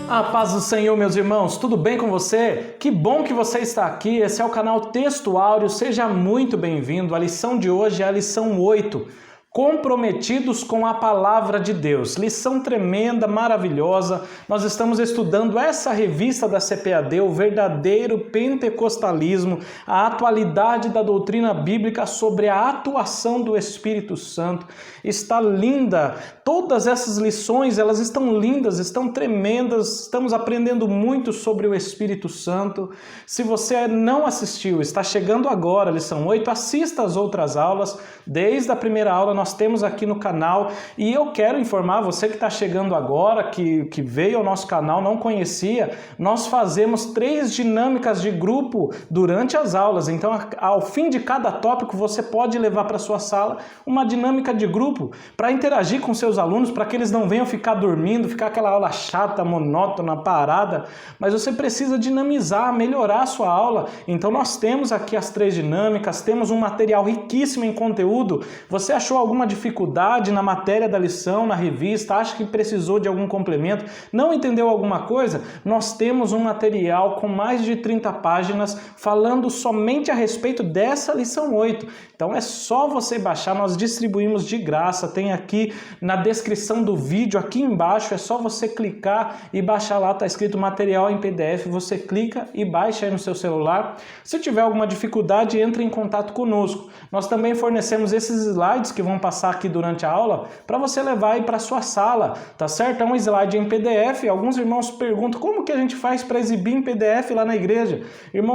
A paz do Senhor, meus irmãos, tudo bem com você? Que bom que você está aqui, esse é o canal Texto Áureo, seja muito bem-vindo. A lição de hoje é a lição 8, comprometidos com a palavra de Deus. Lição tremenda, maravilhosa. Nós estamos estudando essa revista da CPAD, o verdadeiro pentecostalismo, a atualidade da doutrina bíblica sobre a atuação do Espírito Santo. Está linda. Todas essas lições, elas estão lindas, estão tremendas. Estamos aprendendo muito sobre o Espírito Santo. Se você não assistiu, está chegando agora a lição 8, assista as outras aulas. Desde a primeira aula nós temos aqui no canal, e eu quero informar você que está chegando agora, que veio ao nosso canal, não conhecia, nós fazemos 3 dinâmicas de grupo durante as aulas. Então, ao fim de cada tópico, você pode levar para sua sala uma dinâmica de grupo para interagir com seus alunos, para que eles não venham ficar dormindo, ficar aquela aula chata, monótona, parada, mas você precisa dinamizar, melhorar a sua aula. Então, nós temos aqui as 3 dinâmicas, temos um material riquíssimo em conteúdo. Você achou alguma dificuldade na matéria da lição, na revista, acha que precisou de algum complemento, não entendeu alguma coisa? Nós temos um material com mais de 30 páginas falando somente a respeito dessa lição 8. Então é só você baixar, nós distribuímos de graça, tem aqui na descrição do vídeo, aqui embaixo, é só você clicar e baixar lá, está escrito material em PDF, você clica e baixa aí no seu celular. Se tiver alguma dificuldade, entre em contato conosco. Nós também fornecemos esses slides que vão passar aqui durante a aula para você levar aí para sua sala, tá certo? É um slide em PDF. Alguns irmãos perguntam como que a gente faz para exibir em PDF lá na igreja.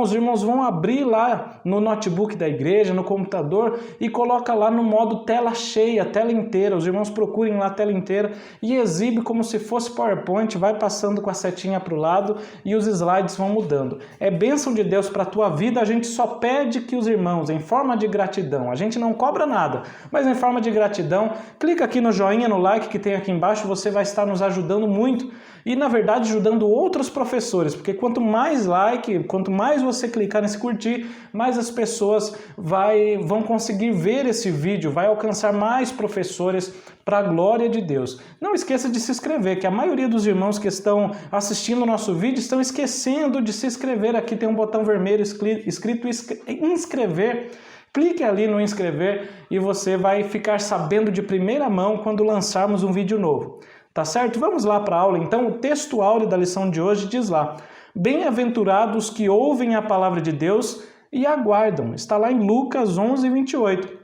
Os irmãos vão abrir lá no notebook da igreja, no computador, e coloca lá no modo tela cheia, tela inteira. Os irmãos procurem lá a tela inteira e exibe como se fosse PowerPoint, vai passando com a setinha para o lado e os slides vão mudando. É bênção de Deus para a tua vida, a gente só pede que os irmãos, em forma de gratidão, a gente não cobra nada, mas em forma de gratidão, clica aqui no joinha, no like que tem aqui embaixo, você vai estar nos ajudando muito e, na verdade, ajudando outros professores, porque quanto mais like, quanto mais você clicar nesse curtir, mais as pessoas vão conseguir ver esse vídeo, vai alcançar mais professores para a glória de Deus. Não esqueça de se inscrever, que a maioria dos irmãos que estão assistindo o nosso vídeo estão esquecendo de se inscrever. Aqui tem um botão vermelho escrito inscrever. Clique ali no inscrever e você vai ficar sabendo de primeira mão quando lançarmos um vídeo novo. Tá certo? Vamos lá para a aula. Então, o texto áureo da lição de hoje diz lá: bem-aventurados que ouvem a palavra de Deus e aguardam. Está lá em Lucas 11:28.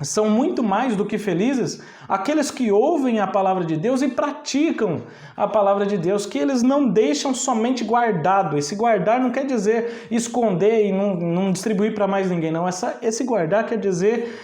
São muito mais do que felizes aqueles que ouvem a palavra de Deus e praticam a palavra de Deus, que eles não deixam somente guardado. Esse guardar não quer dizer esconder e não distribuir para mais ninguém, não. Esse guardar quer dizer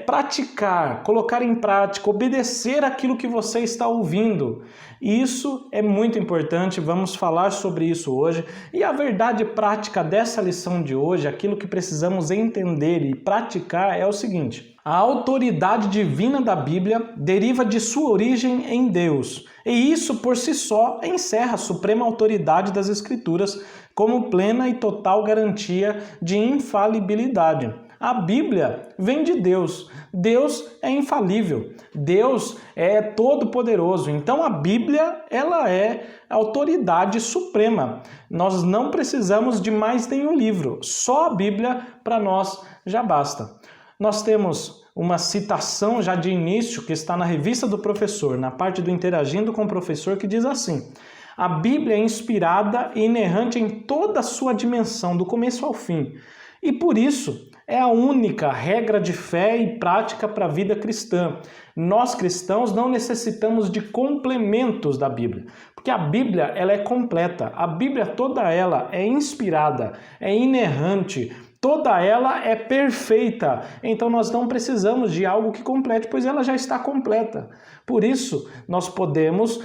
praticar, colocar em prática, obedecer aquilo que você está ouvindo. Isso é muito importante, vamos falar sobre isso hoje. E a verdade prática dessa lição de hoje, aquilo que precisamos entender e praticar é o seguinte: a autoridade divina da Bíblia deriva de sua origem em Deus, e isso por si só encerra a suprema autoridade das Escrituras como plena e total garantia de infalibilidade. A Bíblia vem de Deus. Deus é infalível. Deus é todo-poderoso. Então a Bíblia, ela é a autoridade suprema. Nós não precisamos de mais nenhum livro. Só a Bíblia para nós já basta. Nós temos uma citação já de início que está na revista do professor, na parte do Interagindo com o Professor, que diz assim: a Bíblia é inspirada e inerrante em toda a sua dimensão, do começo ao fim. E por isso é a única regra de fé e prática para a vida cristã. Nós cristãos não necessitamos de complementos da Bíblia, porque a Bíblia ela é completa. A Bíblia toda ela é inspirada, é inerrante, toda ela é perfeita. Então nós não precisamos de algo que complete, pois ela já está completa. Por isso, nós podemos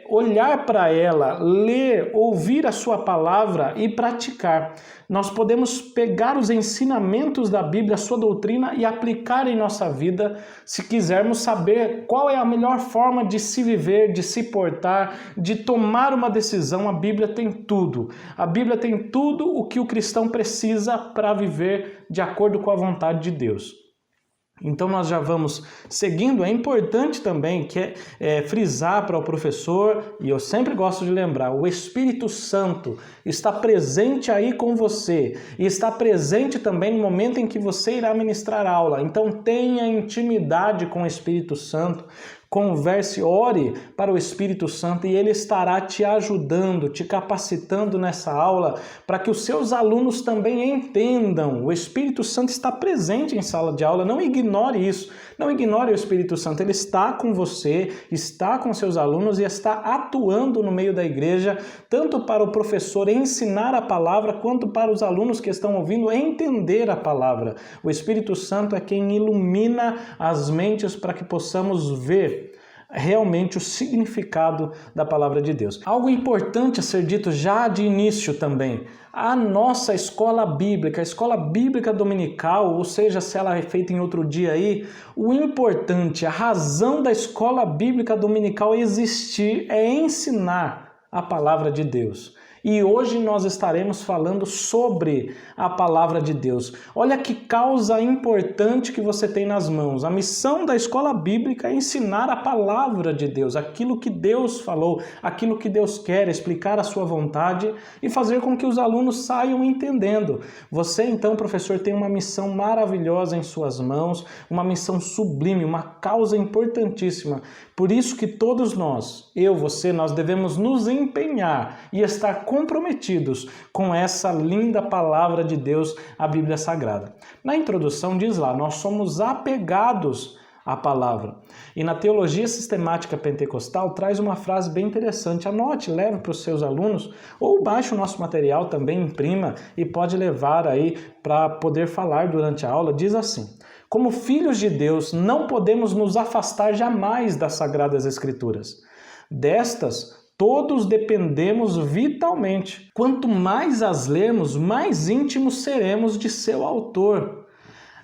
olhar para ela, ler, ouvir a sua palavra e praticar. Nós podemos pegar os ensinamentos da Bíblia, a sua doutrina, e aplicar em nossa vida, se quisermos saber qual é a melhor forma de se viver, de se portar, de tomar uma decisão. A Bíblia tem tudo. A Bíblia tem tudo o que o cristão precisa para viver de acordo com a vontade de Deus. Então nós já vamos seguindo. É importante também frisar para o professor, e eu sempre gosto de lembrar, o Espírito Santo está presente aí com você e está presente também no momento em que você irá ministrar aula. Então tenha intimidade com o Espírito Santo. Converse, ore para o Espírito Santo e ele estará te ajudando, te capacitando nessa aula para que os seus alunos também entendam. O Espírito Santo está presente em sala de aula, não ignore isso, não ignore o Espírito Santo, ele está com você, está com seus alunos e está atuando no meio da igreja, tanto para o professor ensinar a palavra, quanto para os alunos que estão ouvindo entender a palavra. O Espírito Santo é quem ilumina as mentes para que possamos ver realmente o significado da palavra de Deus. Algo importante a ser dito já de início também. A nossa escola bíblica, a escola bíblica dominical, ou seja, se ela é feita em outro dia aí, o importante, a razão da escola bíblica dominical existir é ensinar a palavra de Deus. E hoje nós estaremos falando sobre a palavra de Deus. Olha que causa importante que você tem nas mãos. A missão da escola bíblica é ensinar a palavra de Deus, aquilo que Deus falou, aquilo que Deus quer, explicar a sua vontade e fazer com que os alunos saiam entendendo. Você então, professor, tem uma missão maravilhosa em suas mãos, uma missão sublime, uma causa importantíssima. Por isso que todos nós, eu, você, nós devemos nos empenhar e estar comprometidos com essa linda palavra de Deus, a Bíblia Sagrada. Na introdução diz lá, nós somos apegados à palavra. E na teologia sistemática pentecostal traz uma frase bem interessante. Anote, leve para os seus alunos ou baixe o nosso material também, imprima e pode levar aí para poder falar durante a aula. Diz assim: como filhos de Deus, não podemos nos afastar jamais das Sagradas Escrituras. Destas, todos dependemos vitalmente. Quanto mais as lermos, mais íntimos seremos de seu autor.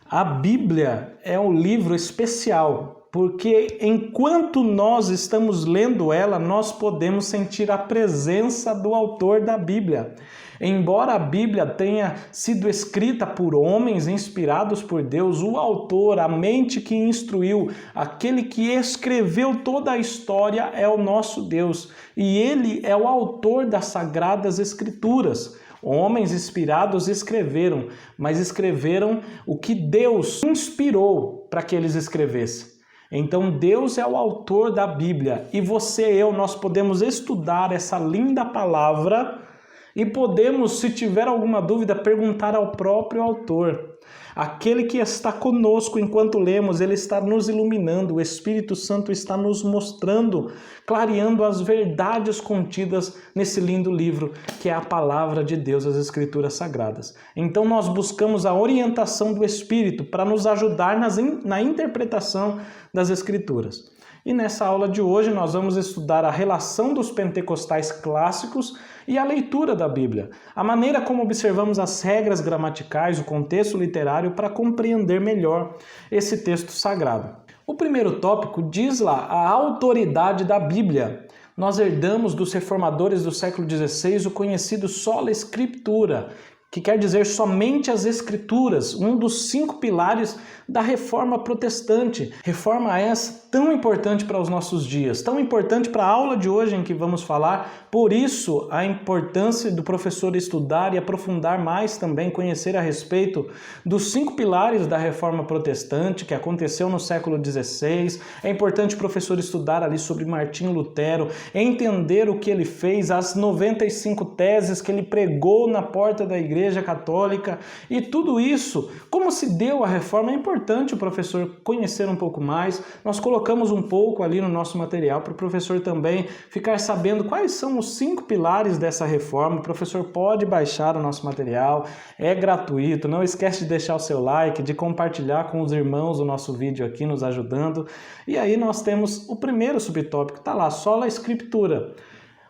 A Bíblia é um livro especial, porque enquanto nós estamos lendo ela, nós podemos sentir a presença do autor da Bíblia. Embora a Bíblia tenha sido escrita por homens inspirados por Deus, o autor, a mente que instruiu, aquele que escreveu toda a história é o nosso Deus. E ele é o autor das Sagradas Escrituras. Homens inspirados escreveram, mas escreveram o que Deus inspirou para que eles escrevessem. Então Deus é o autor da Bíblia e você e eu, nós podemos estudar essa linda palavra e podemos, se tiver alguma dúvida, perguntar ao próprio autor. Aquele que está conosco enquanto lemos, ele está nos iluminando, o Espírito Santo está nos mostrando, clareando as verdades contidas nesse lindo livro, que é a palavra de Deus, as Escrituras Sagradas. Então nós buscamos a orientação do Espírito para nos ajudar na interpretação das Escrituras. E nessa aula de hoje nós vamos estudar a relação dos pentecostais clássicos e a leitura da Bíblia, a maneira como observamos as regras gramaticais, o contexto literário para compreender melhor esse texto sagrado. O primeiro tópico diz lá a autoridade da Bíblia. Nós herdamos dos reformadores do século XVI o conhecido sola scriptura, que quer dizer somente as Escrituras, um dos 5 pilares da Reforma Protestante. Reforma essa tão importante para os nossos dias, tão importante para a aula de hoje em que vamos falar. Por isso, a importância do professor estudar e aprofundar mais também, conhecer a respeito dos 5 pilares da Reforma Protestante, que aconteceu no século XVI. É importante o professor estudar ali sobre Martinho Lutero, entender o que ele fez, as 95 teses que ele pregou na porta da Igreja Católica e tudo isso, como se deu a reforma. É importante o professor conhecer um pouco mais. Nós colocamos um pouco ali no nosso material para o professor também ficar sabendo quais são os 5 pilares dessa reforma. O professor pode baixar o nosso material, é gratuito. Não esquece de deixar o seu like, de compartilhar com os irmãos o nosso vídeo aqui nos ajudando. E aí nós temos o primeiro subtópico, tá lá, sola scriptura.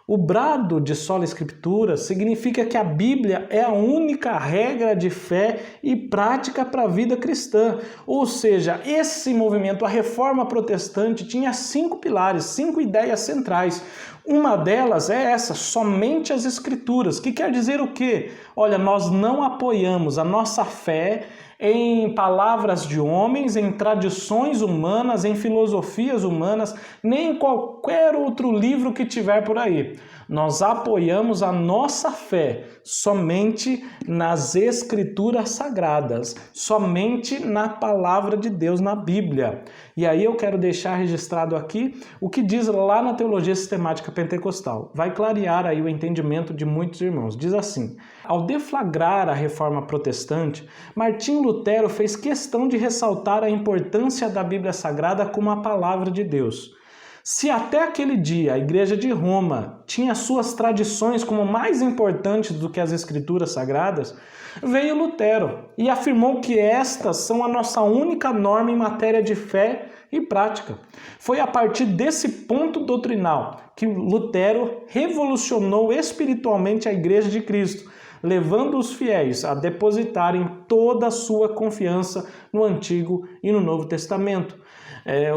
O brado de sola scriptura significa que a Bíblia é a única regra de fé e prática para a vida cristã. Ou seja, esse movimento, a Reforma Protestante, tinha 5 pilares, 5 ideias centrais. Uma delas é essa, somente as Escrituras, que quer dizer o quê? Olha, nós não apoiamos a nossa fé em palavras de homens, em tradições humanas, em filosofias humanas, nem em qualquer outro livro que tiver por aí. Nós apoiamos a nossa fé somente nas Escrituras Sagradas, somente na Palavra de Deus, na Bíblia. E aí eu quero deixar registrado aqui o que diz lá na Teologia Sistemática Pentecostal. Vai clarear aí o entendimento de muitos irmãos. Diz assim: ao deflagrar a Reforma Protestante, Martim Lutero fez questão de ressaltar a importância da Bíblia Sagrada como a Palavra de Deus. Se até aquele dia a Igreja de Roma tinha suas tradições como mais importantes do que as Escrituras Sagradas, veio Lutero e afirmou que estas são a nossa única norma em matéria de fé e prática. Foi a partir desse ponto doutrinal que Lutero revolucionou espiritualmente a Igreja de Cristo, levando os fiéis a depositarem toda a sua confiança no Antigo e no Novo Testamento.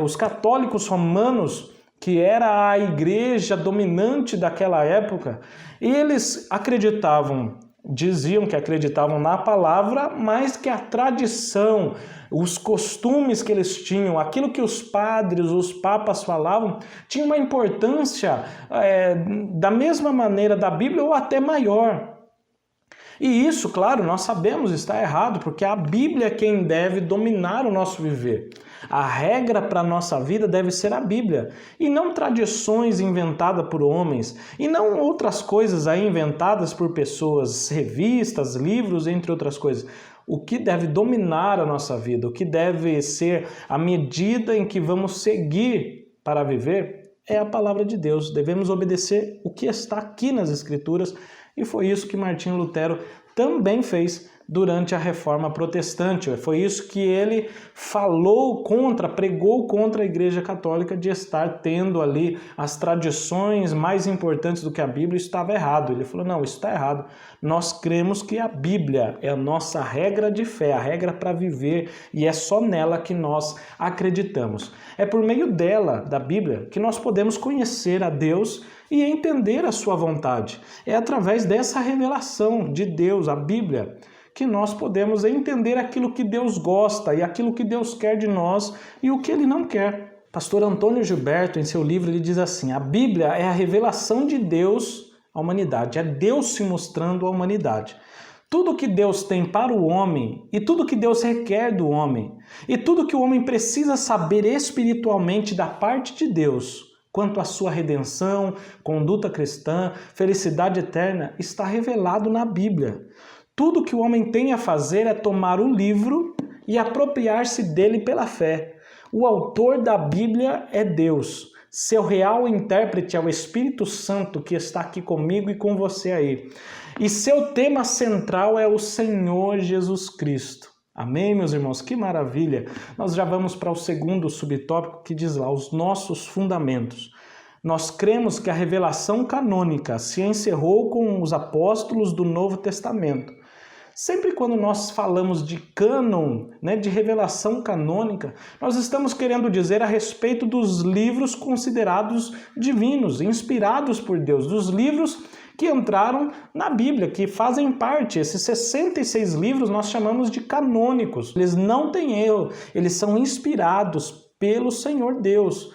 Os católicos romanos, que era a igreja dominante daquela época, eles diziam que acreditavam na palavra, mas que a tradição, os costumes que eles tinham, aquilo que os padres, os papas falavam, tinha uma importância da mesma maneira da Bíblia ou até maior. E isso, claro, nós sabemos está errado, porque a Bíblia é quem deve dominar o nosso viver. A regra para a nossa vida deve ser a Bíblia, e não tradições inventadas por homens, e não outras coisas aí inventadas por pessoas, revistas, livros, entre outras coisas. O que deve dominar a nossa vida, o que deve ser a medida em que vamos seguir para viver, é a palavra de Deus. Devemos obedecer o que está aqui nas Escrituras, e foi isso que Martim Lutero também fez durante a Reforma Protestante. Foi isso que ele pregou contra a Igreja Católica de estar tendo ali as tradições mais importantes do que a Bíblia. Isso estava errado. Ele falou, não, isso está errado. Nós cremos que a Bíblia é a nossa regra de fé, a regra para viver, e é só nela que nós acreditamos. É por meio dela, da Bíblia, que nós podemos conhecer a Deus e entender a sua vontade. É através dessa revelação de Deus, a Bíblia, que nós podemos entender aquilo que Deus gosta e aquilo que Deus quer de nós e o que Ele não quer. Pastor Antônio Gilberto, em seu livro, ele diz assim: a Bíblia é a revelação de Deus à humanidade, é Deus se mostrando à humanidade. Tudo que Deus tem para o homem e tudo que Deus requer do homem e tudo que o homem precisa saber espiritualmente da parte de Deus, quanto à sua redenção, conduta cristã, felicidade eterna, está revelado na Bíblia. Tudo que o homem tem a fazer é tomar o livro e apropriar-se dele pela fé. O autor da Bíblia é Deus. Seu real intérprete é o Espírito Santo, que está aqui comigo e com você aí. E seu tema central é o Senhor Jesus Cristo. Amém, meus irmãos? Que maravilha! Nós já vamos para o segundo subtópico, que diz lá, os nossos fundamentos. Nós cremos que a revelação canônica se encerrou com os apóstolos do Novo Testamento. Sempre quando nós falamos de cânon, de revelação canônica, nós estamos querendo dizer a respeito dos livros considerados divinos, inspirados por Deus, dos livros que entraram na Bíblia, que fazem parte. Esses 66 livros nós chamamos de canônicos. Eles não têm erro, eles são inspirados pelo Senhor Deus.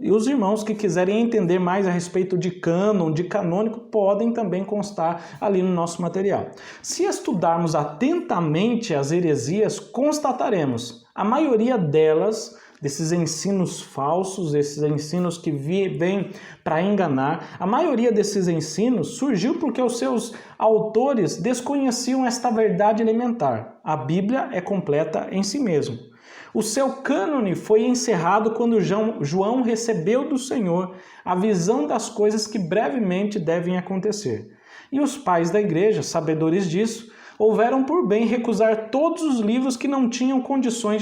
E os irmãos que quiserem entender mais a respeito de cânon, de canônico, podem também constar ali no nosso material. Se estudarmos atentamente as heresias, constataremos a maioria delas, desses ensinos falsos, esses ensinos que vêm para enganar, a maioria desses ensinos surgiu porque os seus autores desconheciam esta verdade elementar. A Bíblia é completa em si mesma. O seu cânone foi encerrado quando João recebeu do Senhor a visão das coisas que brevemente devem acontecer. E os pais da igreja, sabedores disso, houveram por bem recusar todos os livros que não tinham condições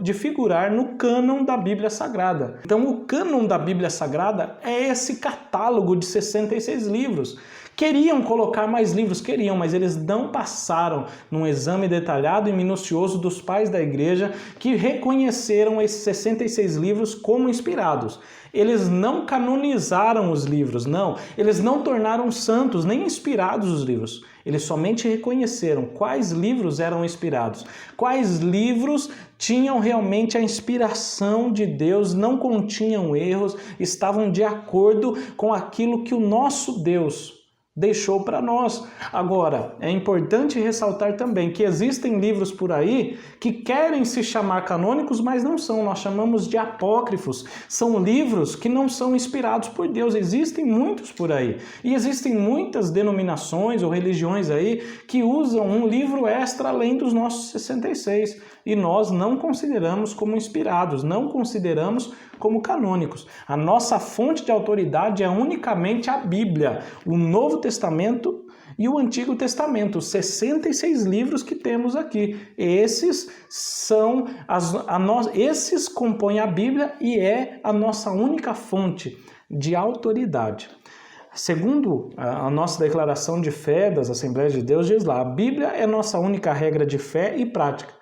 de figurar no cânon da Bíblia Sagrada. Então, o cânon da Bíblia Sagrada é esse catálogo de 66 livros Queriam colocar mais livros, queriam, mas eles não passaram num exame detalhado e minucioso dos pais da igreja que reconheceram esses 66 livros como inspirados. Eles não canonizaram os livros, não. Eles não tornaram santos, nem inspirados os livros. Eles somente reconheceram quais livros eram inspirados, quais livros tinham realmente a inspiração de Deus, não continham erros, estavam de acordo com aquilo que o nosso Deus deixou para nós. Agora, é importante ressaltar também que existem livros por aí que querem se chamar canônicos, mas não são. Nós chamamos de apócrifos. São livros que não são inspirados por Deus. Existem muitos por aí. E existem muitas denominações ou religiões aí que usam um livro extra além dos nossos 66. E nós não consideramos como inspirados, não consideramos como canônicos. A nossa fonte de autoridade é unicamente a Bíblia, o Novo Testamento e o Antigo Testamento, os 66 livros que temos aqui. Esses esses compõem a Bíblia e é a nossa única fonte de autoridade. Segundo a nossa declaração de fé das Assembleias de Deus, diz lá, a Bíblia é nossa única regra de fé e prática.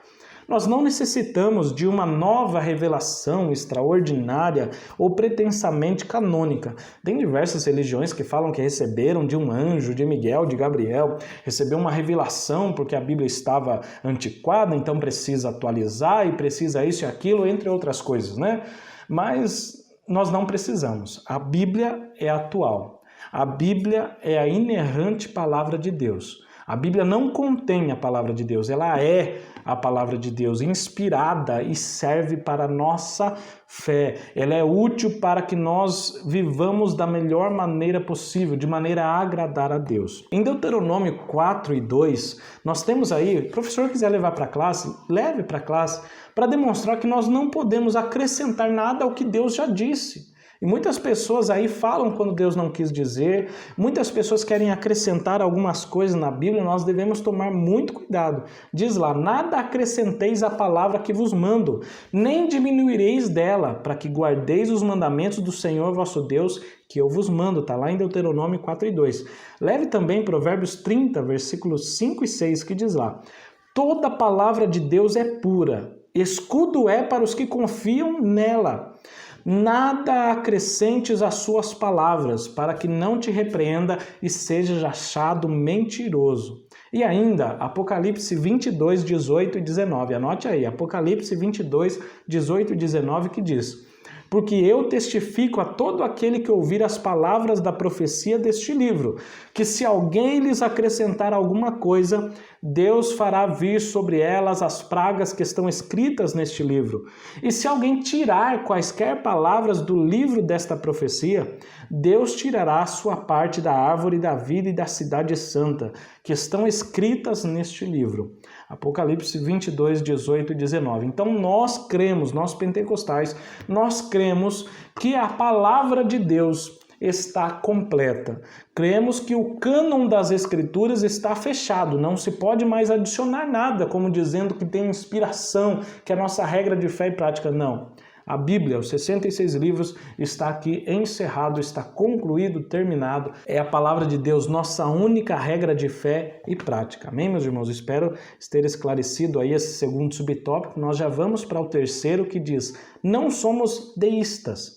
Nós não necessitamos de uma nova revelação extraordinária ou pretensamente canônica. Tem diversas religiões que falam que receberam de um anjo, de Miguel, de Gabriel, recebeu uma revelação porque a Bíblia estava antiquada, então precisa atualizar e precisa isso e aquilo, entre outras coisas, né? Mas nós não precisamos. A Bíblia é atual. A Bíblia é a inerrante palavra de Deus. A Bíblia não contém a palavra de Deus, ela é a palavra de Deus, inspirada e serve para a nossa fé. Ela é útil para que nós vivamos da melhor maneira possível, de maneira a agradar a Deus. Em Deuteronômio 4:2, nós temos aí, o professor quiser levar para a classe, leve para a classe, para demonstrar que nós não podemos acrescentar nada ao que Deus já disse. E muitas pessoas aí falam quando Deus não quis dizer, muitas pessoas querem acrescentar algumas coisas na Bíblia, nós devemos tomar muito cuidado. Diz lá, nada acrescenteis à palavra que vos mando, nem diminuireis dela, para que guardeis os mandamentos do Senhor vosso Deus, que eu vos mando, está lá em Deuteronômio 4:2. Leve também Provérbios 30, versículos 5 e 6, que diz lá, toda palavra de Deus é pura, escudo é para os que confiam nela. Nada acrescentes às suas palavras, para que não te repreenda e seja achado mentiroso. E ainda, Apocalipse 22, 18 e 19. Anote aí, Apocalipse 22, 18 e 19, que diz, porque eu testifico a todo aquele que ouvir as palavras da profecia deste livro, que se alguém lhes acrescentar alguma coisa, Deus fará vir sobre elas as pragas que estão escritas neste livro. E se alguém tirar quaisquer palavras do livro desta profecia, Deus tirará a sua parte da árvore da vida e da cidade santa, que estão escritas neste livro. Apocalipse 22, 18 e 19. Então nós cremos, nós pentecostais, nós cremos que a palavra de Deus está completa. Cremos que o cânon das Escrituras está fechado, não se pode mais adicionar nada, como dizendo que tem inspiração, que é a nossa regra de fé e prática. Não. A Bíblia, os 66 livros, está aqui encerrado, está concluído, terminado. É a palavra de Deus, nossa única regra de fé e prática. Amém, meus irmãos? Espero ter esclarecido aí esse segundo subtópico. Nós já vamos para o terceiro, que diz, não somos deístas.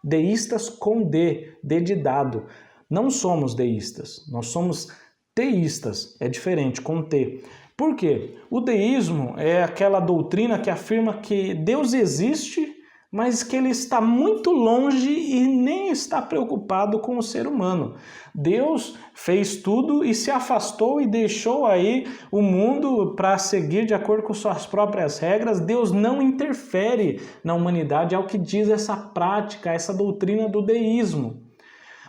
Deístas com D de dado. Não somos deístas, nós somos teístas, é diferente, com T. Por quê? O deísmo é aquela doutrina que afirma que Deus existe, mas que ele está muito longe e nem está preocupado com o ser humano. Deus fez tudo e se afastou e deixou aí o mundo para seguir de acordo com suas próprias regras. Deus não interfere na humanidade, é o que diz essa prática, essa doutrina do deísmo.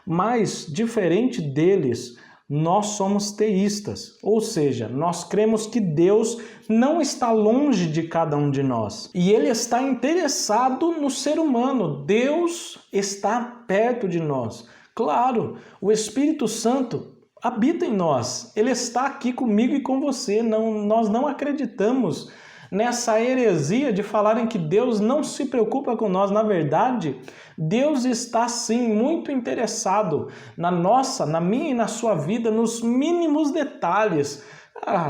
Mas, diferente deles, nós somos teístas, ou seja, nós cremos que Deus não está longe de cada um de nós e Ele está interessado no ser humano. Deus está perto de nós. Claro, o Espírito Santo habita em nós, Ele está aqui comigo e com você. Nós não acreditamos nessa heresia de falarem que Deus não se preocupa com nós. Na verdade, Deus está sim muito interessado na nossa, na minha e na sua vida, nos mínimos detalhes.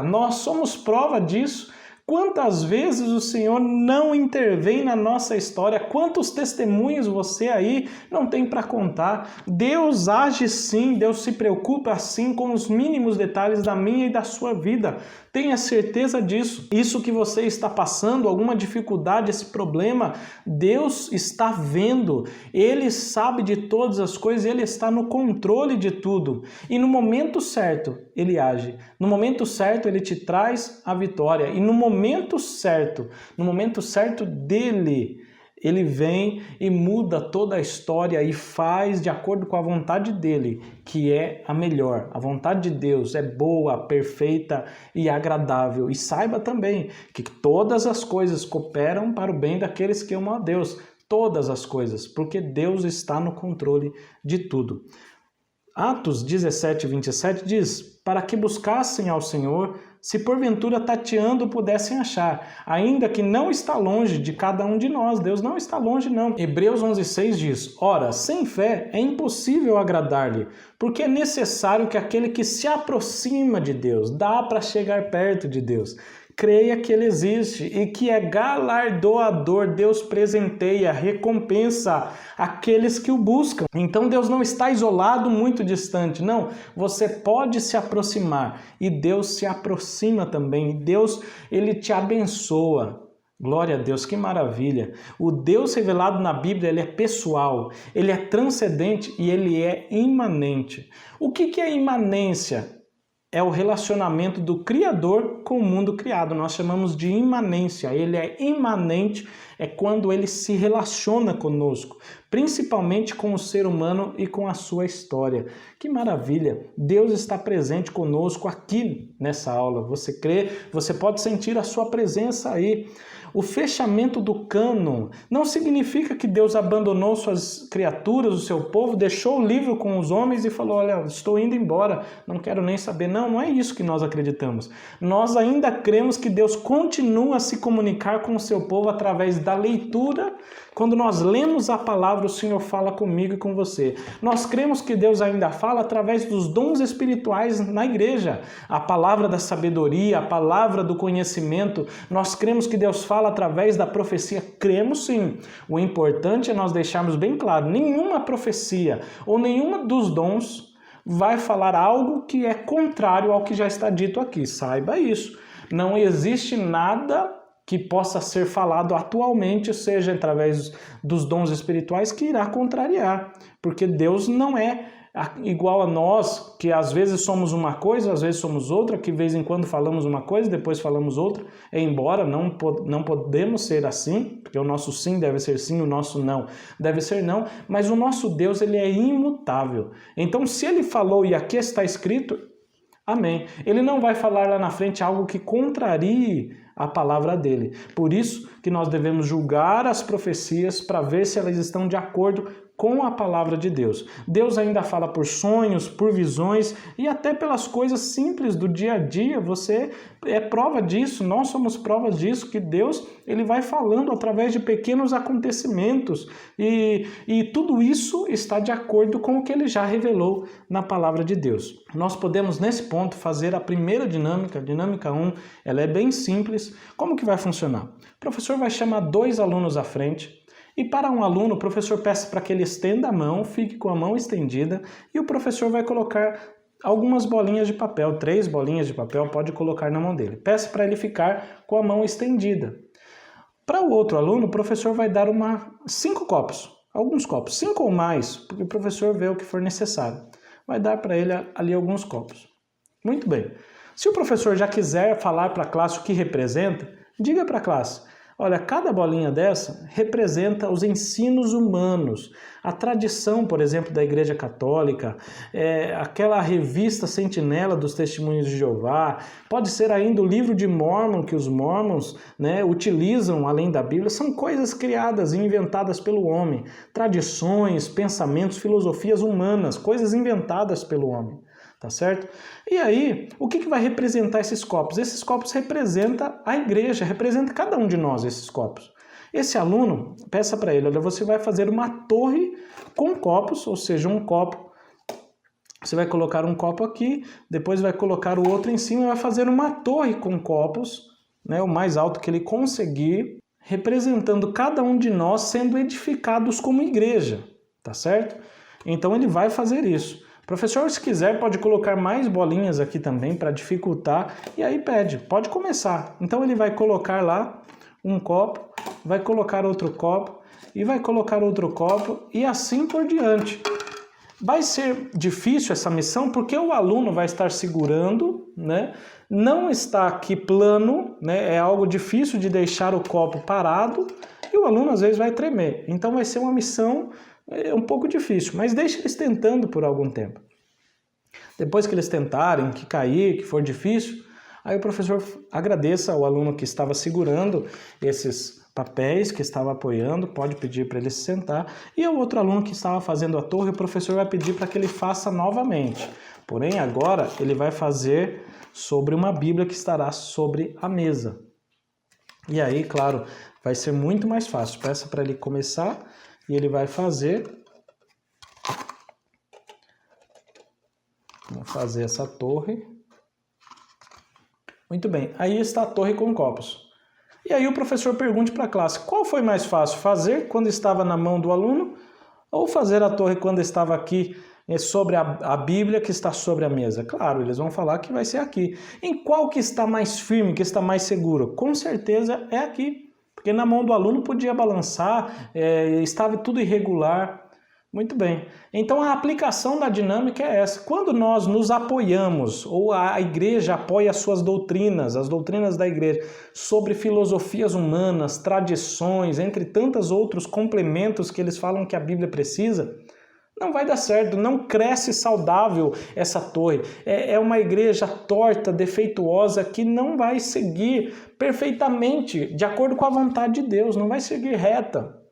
Nós somos prova disso. Quantas vezes o Senhor não intervém na nossa história? Quantos testemunhos você aí não tem para contar? Deus age sim, Deus se preocupa sim com os mínimos detalhes da minha e da sua vida. Tenha certeza disso. Isso que você está passando, alguma dificuldade, esse problema, Deus está vendo. Ele sabe de todas as coisas, Ele está no controle de tudo. E no momento certo, Ele age. No momento certo, Ele te traz a vitória. E no momento certo dele, Ele vem e muda toda a história e faz de acordo com a vontade dele, que é a melhor. A vontade de Deus é boa, perfeita e agradável. E saiba também que todas as coisas cooperam para o bem daqueles que amam a Deus. Todas as coisas, porque Deus está no controle de tudo. Atos 17, 27 diz: para que buscassem ao Senhor, se porventura tateando pudessem achar, ainda que não está longe de cada um de nós. Deus não está longe, não. Hebreus 11,6 diz: ora, sem fé é impossível agradar-lhe, porque é necessário que aquele que se aproxima de Deus, dá para chegar perto de Deus, creia que Ele existe e que é galardoador. Deus presenteia, recompensa aqueles que o buscam. Então Deus não está isolado, muito distante. Não, você pode se aproximar e Deus se aproxima também. Deus, Ele te abençoa. Glória a Deus, que maravilha. O Deus revelado na Bíblia, Ele é pessoal, Ele é transcendente e Ele é imanente. O que é imanência? É o relacionamento do Criador com o mundo criado. Nós chamamos de imanência. Ele é imanente, é quando ele se relaciona conosco, principalmente com o ser humano e com a sua história. Que maravilha! Deus está presente conosco aqui nessa aula. Você crê? Você pode sentir a sua presença aí. O fechamento do cânon não significa que Deus abandonou suas criaturas, o seu povo, deixou o livro com os homens e falou: olha, estou indo embora, não quero nem saber. Não, não é isso que nós acreditamos. Nós ainda cremos que Deus continua a se comunicar com o seu povo através da leitura. Quando nós lemos a palavra, o Senhor fala comigo e com você. Nós cremos que Deus ainda fala através dos dons espirituais na igreja. A palavra da sabedoria, a palavra do conhecimento. Nós cremos que Deus fala através da profecia. Cremos sim. O importante é nós deixarmos bem claro, nenhuma profecia ou nenhuma dos dons vai falar algo que é contrário ao que já está dito aqui. Saiba isso. Não existe nada que possa ser falado atualmente, seja através dos dons espirituais, que irá contrariar. Porque Deus não é igual a nós, que às vezes somos uma coisa, às vezes somos outra, que de vez em quando falamos uma coisa, depois falamos outra. Embora não podemos ser assim, porque o nosso sim deve ser sim, o nosso não deve ser não, mas o nosso Deus, ele é imutável. Então, se ele falou e aqui está escrito, amém. Ele não vai falar lá na frente algo que contrarie a palavra dele. Por isso que nós devemos julgar as profecias para ver se elas estão de acordo com a palavra de Deus. Deus ainda fala por sonhos, por visões e até pelas coisas simples do dia a dia. Você é prova disso, nós somos provas disso, que Deus, ele vai falando através de pequenos acontecimentos e tudo isso está de acordo com o que ele já revelou na palavra de Deus. Nós podemos nesse ponto fazer a primeira dinâmica, dinâmica 1, ela é bem simples. Como que vai funcionar? O professor vai chamar 2 alunos à frente. E para um aluno, o professor peça para que ele estenda a mão, fique com a mão estendida, e o professor vai colocar algumas bolinhas de papel, 3 bolinhas de papel, pode colocar na mão dele. Peça para ele ficar com a mão estendida. Para o outro aluno, o professor vai dar 5 copos, alguns copos, 5 ou mais, porque o professor vê o que for necessário. Vai dar para ele ali alguns copos. Muito bem. Se o professor já quiser falar para a classe o que representa, diga para a classe: olha, cada bolinha dessa representa os ensinos humanos, a tradição, por exemplo, da Igreja Católica, aquela revista Sentinela dos Testemunhos de Jeová, pode ser ainda o livro de Mórmon, que os Mormons utilizam além da Bíblia. São coisas criadas e inventadas pelo homem, tradições, pensamentos, filosofias humanas, coisas inventadas pelo homem. tá certo? E aí, o que vai representar esses copos? Esses copos representam a igreja, representa cada um de nós, esses copos. Esse aluno, peça para ele, olha, você vai fazer uma torre com copos, ou seja, um copo. Você vai colocar um copo aqui, depois vai colocar o outro em cima e vai fazer uma torre com copos, né, o mais alto que ele conseguir, representando cada um de nós sendo edificados como igreja, tá certo? Então ele vai fazer isso. Professor, se quiser, pode colocar mais bolinhas aqui também para dificultar, e aí pode começar. Então ele vai colocar lá um copo, vai colocar outro copo, e vai colocar outro copo, e assim por diante. Vai ser difícil essa missão porque o aluno vai estar segurando, né? Não está aqui plano, né? É algo difícil de deixar o copo parado e o aluno às vezes vai tremer. Então vai ser uma missão um pouco difícil, mas deixe eles tentando por algum tempo. Depois que eles tentarem, que cair, que for difícil, aí o professor agradeça ao aluno que estava segurando esses papéis, que estava apoiando, pode pedir para ele se sentar, e ao outro aluno que estava fazendo a torre, o professor vai pedir para que ele faça novamente. Porém, agora ele vai fazer sobre uma Bíblia que estará sobre a mesa. E aí, claro, vai ser muito mais fácil. Peça para ele começar e ele vai fazer. Vamos fazer essa torre. Muito bem, aí está a torre com copos. E aí o professor pergunta para a classe, qual foi mais fácil, fazer quando estava na mão do aluno ou fazer a torre quando estava aqui sobre a Bíblia que está sobre a mesa? Claro, eles vão falar que vai ser aqui. Em qual que está mais firme, que está mais seguro? Com certeza é aqui, porque na mão do aluno podia balançar, estava tudo irregular. Muito bem. Então a aplicação da dinâmica é essa. Quando nós nos apoiamos, ou a igreja apoia as suas doutrinas, as doutrinas da igreja, sobre filosofias humanas, tradições, entre tantos outros complementos que eles falam que a Bíblia precisa, não vai dar certo, não cresce saudável essa torre. É uma igreja torta, defeituosa, que não vai seguir perfeitamente de acordo com a vontade de Deus, não vai seguir reta.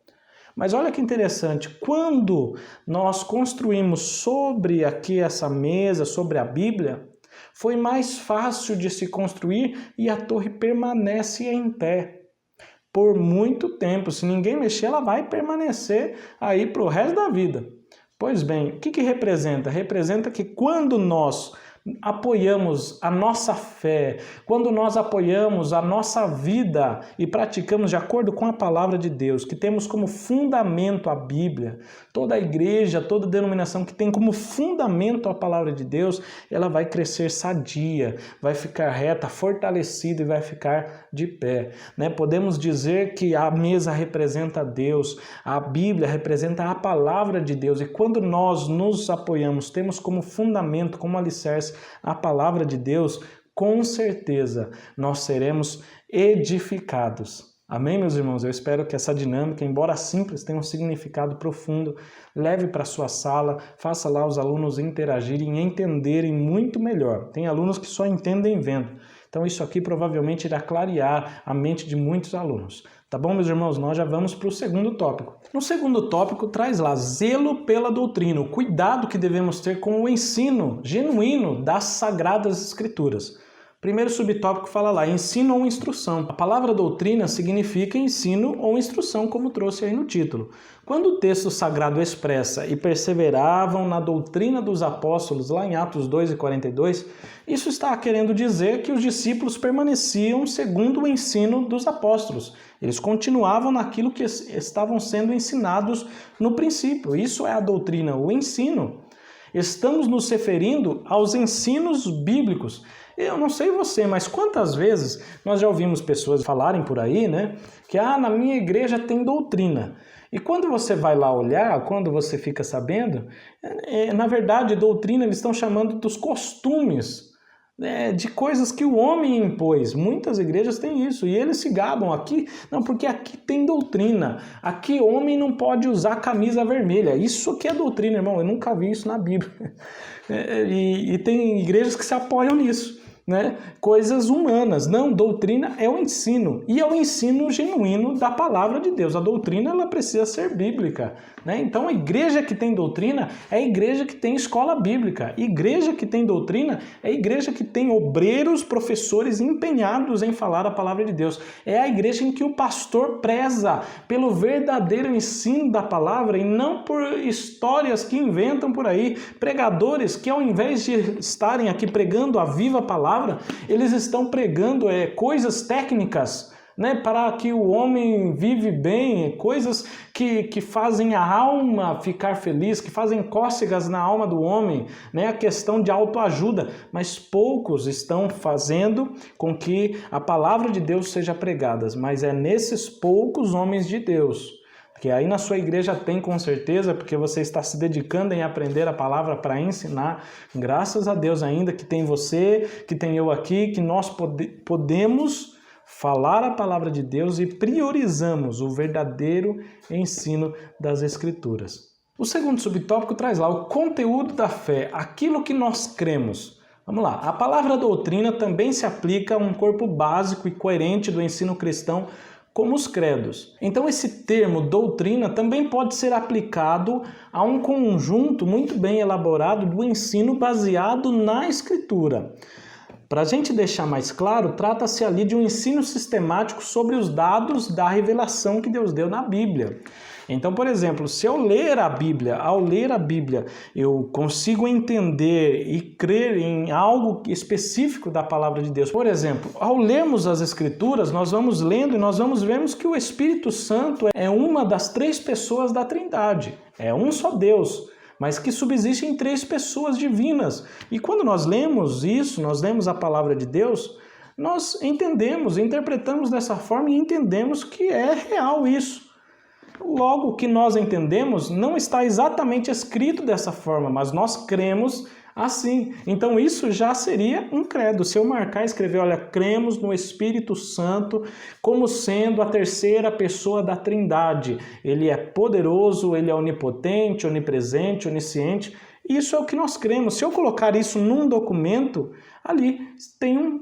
Mas olha que interessante, quando nós construímos sobre aqui essa mesa, sobre a Bíblia, foi mais fácil de se construir e a torre permanece em pé por muito tempo. Se ninguém mexer, ela vai permanecer aí para o resto da vida. Pois bem, o que representa? Representa que quando nós apoiamos a nossa fé, quando nós apoiamos a nossa vida e praticamos de acordo com a palavra de Deus, que temos como fundamento a Bíblia, toda a igreja, toda a denominação que tem como fundamento a palavra de Deus, ela vai crescer sadia, vai ficar reta, fortalecida e vai ficar de pé, né? Podemos dizer que a mesa representa Deus, a Bíblia representa a palavra de Deus, e quando nós nos apoiamos, temos como fundamento, como alicerce a palavra de Deus, com certeza nós seremos edificados. Amém, meus irmãos? Eu espero que essa dinâmica, embora simples, tenha um significado profundo. Leve para a sua sala, faça lá os alunos interagirem e entenderem muito melhor. Tem alunos que só entendem vendo. Então isso aqui provavelmente irá clarear a mente de muitos alunos. Tá bom, meus irmãos? Nós já vamos para o segundo tópico. No segundo tópico traz lá zelo pela doutrina, o cuidado que devemos ter com o ensino genuíno das Sagradas Escrituras. Primeiro subtópico fala lá, ensino ou instrução. A palavra doutrina significa ensino ou instrução, como trouxe aí no título. Quando o texto sagrado expressa e perseveravam na doutrina dos apóstolos, lá em Atos 2:42, isso está querendo dizer que os discípulos permaneciam segundo o ensino dos apóstolos. Eles continuavam naquilo que estavam sendo ensinados no princípio. Isso é a doutrina, o ensino. Estamos nos referindo aos ensinos bíblicos. Eu não sei você, mas quantas vezes nós já ouvimos pessoas falarem por aí, né? Que na minha igreja tem doutrina. E quando você vai lá olhar, quando você fica sabendo, na verdade, doutrina eles estão chamando dos costumes, de coisas que o homem impôs. Muitas igrejas têm isso e eles se gabam aqui, não, porque aqui tem doutrina. Aqui homem não pode usar camisa vermelha. Isso que é doutrina, irmão. Eu nunca vi isso na Bíblia. E tem igrejas que se apoiam nisso. né, coisas humanas. Não, doutrina é o ensino, e é o ensino genuíno da palavra de Deus. A doutrina, ela precisa ser bíblica, né? Então a igreja que tem doutrina é a igreja que tem escola bíblica. Igreja que tem doutrina é a igreja que tem obreiros, professores empenhados em falar a palavra de Deus. É a igreja em que o pastor preza pelo verdadeiro ensino da palavra e não por histórias que inventam por aí, pregadores que ao invés de estarem aqui pregando a viva palavra, eles estão pregando coisas técnicas, né, para que o homem vive bem, coisas que fazem a alma ficar feliz, que fazem cócegas na alma do homem, né, a questão de autoajuda, mas poucos estão fazendo com que a palavra de Deus seja pregada, mas é nesses poucos homens de Deus, que aí na sua igreja tem com certeza, porque você está se dedicando em aprender a palavra para ensinar. Graças a Deus ainda que tem você, que tem eu aqui, que nós podemos falar a palavra de Deus e priorizamos o verdadeiro ensino das Escrituras. O segundo subtópico traz lá o conteúdo da fé, aquilo que nós cremos. Vamos lá, a palavra doutrina também se aplica a um corpo básico e coerente do ensino cristão, como os credos. Então esse termo doutrina também pode ser aplicado a um conjunto muito bem elaborado do ensino baseado na Escritura. Para a gente deixar mais claro, trata-se ali de um ensino sistemático sobre os dados da revelação que Deus deu na Bíblia. Então, por exemplo, se eu ler a Bíblia, ao ler a Bíblia, eu consigo entender e crer em algo específico da palavra de Deus. Por exemplo, ao lermos as Escrituras, nós vamos lendo e nós vamos vendo que o Espírito Santo é uma das 3 pessoas da Trindade. É um só Deus, mas que subsiste em 3 pessoas divinas. E quando nós lemos isso, nós lemos a palavra de Deus, nós entendemos, interpretamos dessa forma e entendemos que é real isso. Logo, o que nós entendemos não está exatamente escrito dessa forma, mas nós cremos assim. Então isso já seria um credo. Se eu marcar e escrever, olha, cremos no Espírito Santo como sendo a 3ª pessoa da Trindade. Ele é poderoso, ele é onipotente, onipresente, onisciente. Isso é o que nós cremos. Se eu colocar isso num documento, ali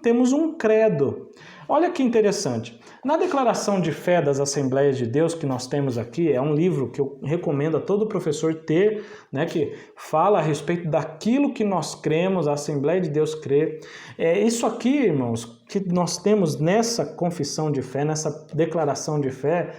temos um credo. Olha que interessante. Na Declaração de Fé das Assembleias de Deus que nós temos aqui, é um livro que eu recomendo a todo professor ter, né, que fala a respeito daquilo que nós cremos, a Assembleia de Deus crê. Isso aqui, irmãos, que nós temos nessa confissão de fé, nessa declaração de fé,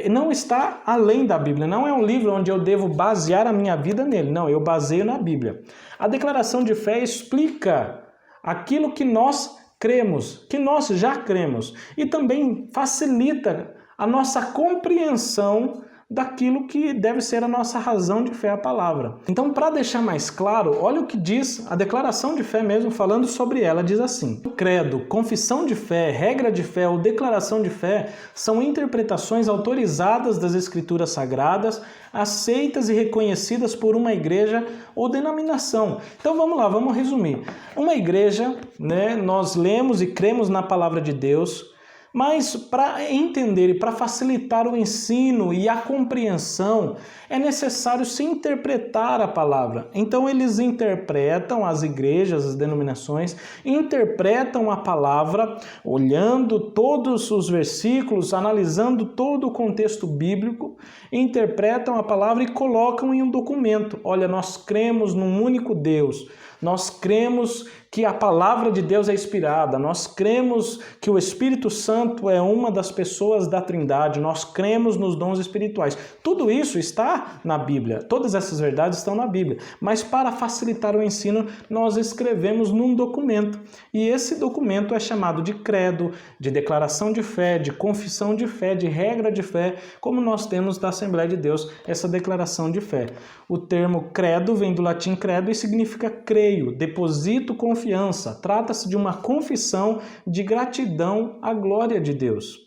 não está além da Bíblia, não é um livro onde eu devo basear a minha vida nele, não, eu baseio na Bíblia. A declaração de fé explica aquilo que nós cremos, que nós já cremos, e também facilita a nossa compreensão daquilo que deve ser a nossa razão de fé à palavra. Então, para deixar mais claro, olha o que diz a declaração de fé mesmo, falando sobre ela, diz assim: credo, confissão de fé, regra de fé ou declaração de fé são interpretações autorizadas das Escrituras Sagradas, aceitas e reconhecidas por uma igreja ou denominação. Então vamos lá, vamos resumir. Uma igreja, né, nós lemos e cremos na palavra de Deus, mas para entender e para facilitar o ensino e a compreensão, é necessário se interpretar a palavra. Então eles interpretam, as igrejas, as denominações, interpretam a palavra, olhando todos os versículos, analisando todo o contexto bíblico, interpretam a palavra e colocam em um documento. Olha, nós cremos num único Deus. Nós cremos que a palavra de Deus é inspirada, nós cremos que o Espírito Santo é uma das pessoas da Trindade, nós cremos nos dons espirituais. Tudo isso está na Bíblia, todas essas verdades estão na Bíblia, mas para facilitar o ensino, nós escrevemos num documento, e esse documento é chamado de credo, de declaração de fé, de confissão de fé, de regra de fé, como nós temos da Assembleia de Deus, essa declaração de fé. O termo credo vem do latim credo e significa creio, deposito confiança. Trata-se de uma confissão de gratidão à glória de Deus.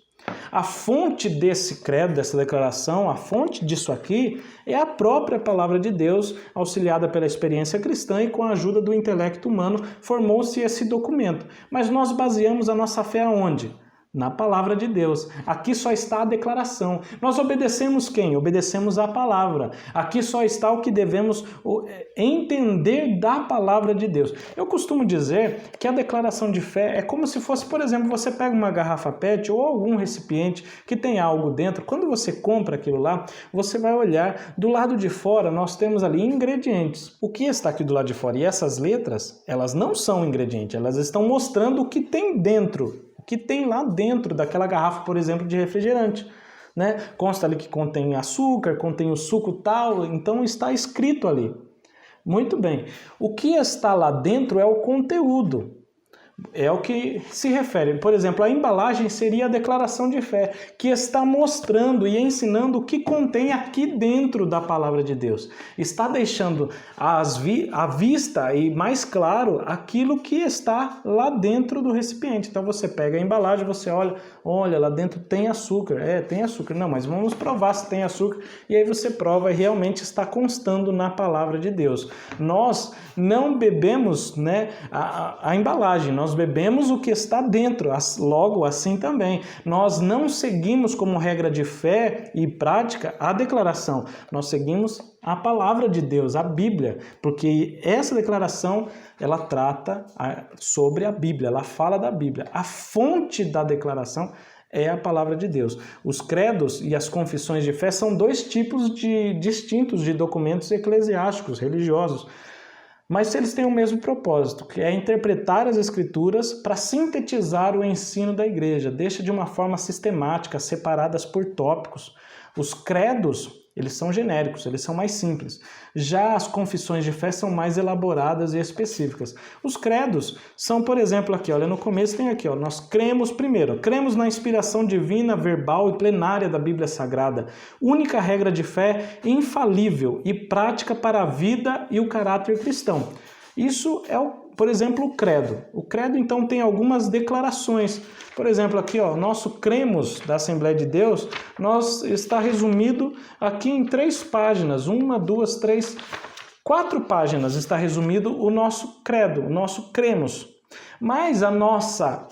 A fonte desse credo, dessa declaração, a fonte disso aqui é a própria palavra de Deus, auxiliada pela experiência cristã e com a ajuda do intelecto humano, formou-se esse documento. Mas nós baseamos a nossa fé aonde? Na palavra de Deus. Aqui só está a declaração. Nós obedecemos quem? Obedecemos a palavra. Aqui só está o que devemos entender da palavra de Deus. Eu costumo dizer que a declaração de fé é como se fosse, por exemplo, você pega uma garrafa PET ou algum recipiente que tem algo dentro. Quando você compra aquilo lá, você vai olhar do lado de fora, nós temos ali ingredientes. O que está aqui do lado de fora? E essas letras, elas não são ingredientes, elas estão mostrando o que tem dentro. O que tem lá dentro daquela garrafa, por exemplo, de refrigerante, né? Consta ali que contém açúcar, contém o suco tal, então está escrito ali. Muito bem. O que está lá dentro é o conteúdo. É o que se refere. Por exemplo, a embalagem seria a declaração de fé, que está mostrando e ensinando o que contém aqui dentro da palavra de Deus. Está deixando à vista e mais claro aquilo que está lá dentro do recipiente. Então você pega a embalagem, você olha, lá dentro tem açúcar. Tem açúcar. Não, mas vamos provar se tem açúcar. E aí você prova e realmente está constando na palavra de Deus. Nós não bebemos, né, a embalagem, nós bebemos o que está dentro, logo assim também. Nós não seguimos como regra de fé e prática a declaração, nós seguimos a palavra de Deus, a Bíblia, porque essa declaração, ela trata sobre a Bíblia, ela fala da Bíblia. A fonte da declaração é a palavra de Deus. Os credos e as confissões de fé são dois tipos distintos de documentos eclesiásticos, religiosos. Mas eles têm o mesmo propósito, que é interpretar as Escrituras para sintetizar o ensino da igreja, deixa de uma forma sistemática, separadas por tópicos. Os credos, eles são genéricos, eles são mais simples. Já as confissões de fé são mais elaboradas e específicas. Os credos são, por exemplo, aqui, olha, no começo tem aqui, nós cremos primeiro, cremos na inspiração divina, verbal e plenária da Bíblia Sagrada, única regra de fé infalível e prática para a vida e o caráter cristão. Isso é, por exemplo, o credo. O credo, então, tem algumas declarações. Por exemplo, aqui, nosso cremos da Assembleia de Deus, está resumido aqui em 3 páginas. 1, 2, 3, 4 páginas está resumido o nosso credo, o nosso cremos. Mas a nossa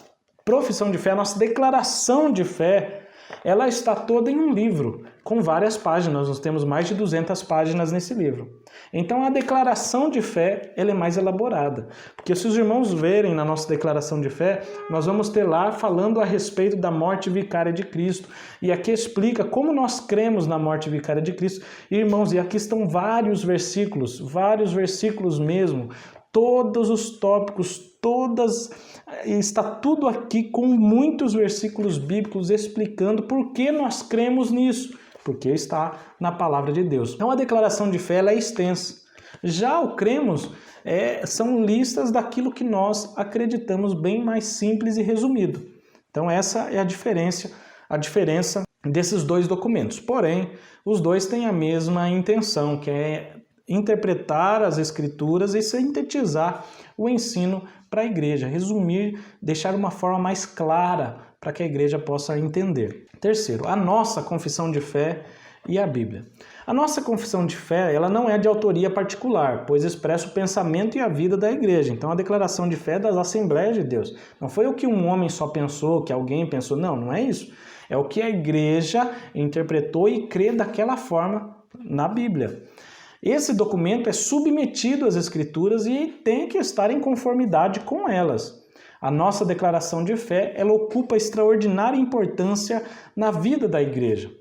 profissão de fé, a nossa declaração de fé, ela está toda em um livro, com várias páginas. Nós temos mais de 200 páginas nesse livro. Então a declaração de fé, ela é mais elaborada. Porque se os irmãos verem na nossa declaração de fé, nós vamos ter lá falando a respeito da morte vicária de Cristo. E aqui explica como nós cremos na morte vicária de Cristo. E, irmãos, e aqui estão vários versículos mesmo. Todos os tópicos, está tudo aqui com muitos versículos bíblicos explicando por que nós cremos nisso, porque está na palavra de Deus. Então a declaração de fé ela é extensa. Já o cremos são listas daquilo que nós acreditamos, bem mais simples e resumido. Então essa é a diferença desses dois documentos. Porém, os dois têm a mesma intenção, que é interpretar as Escrituras e sintetizar o ensino para a igreja, resumir, deixar uma forma mais clara para que a igreja possa entender. Terceiro, a nossa confissão de fé e a Bíblia. A nossa confissão de fé ela não é de autoria particular, pois expressa o pensamento e a vida da igreja. Então a declaração de fé é das Assembleias de Deus. Não foi o que um homem só pensou, que alguém pensou, não é isso. É o que a igreja interpretou e crê daquela forma na Bíblia. Esse documento é submetido às Escrituras e tem que estar em conformidade com elas. A nossa declaração de fé, ela ocupa extraordinária importância na vida da igreja.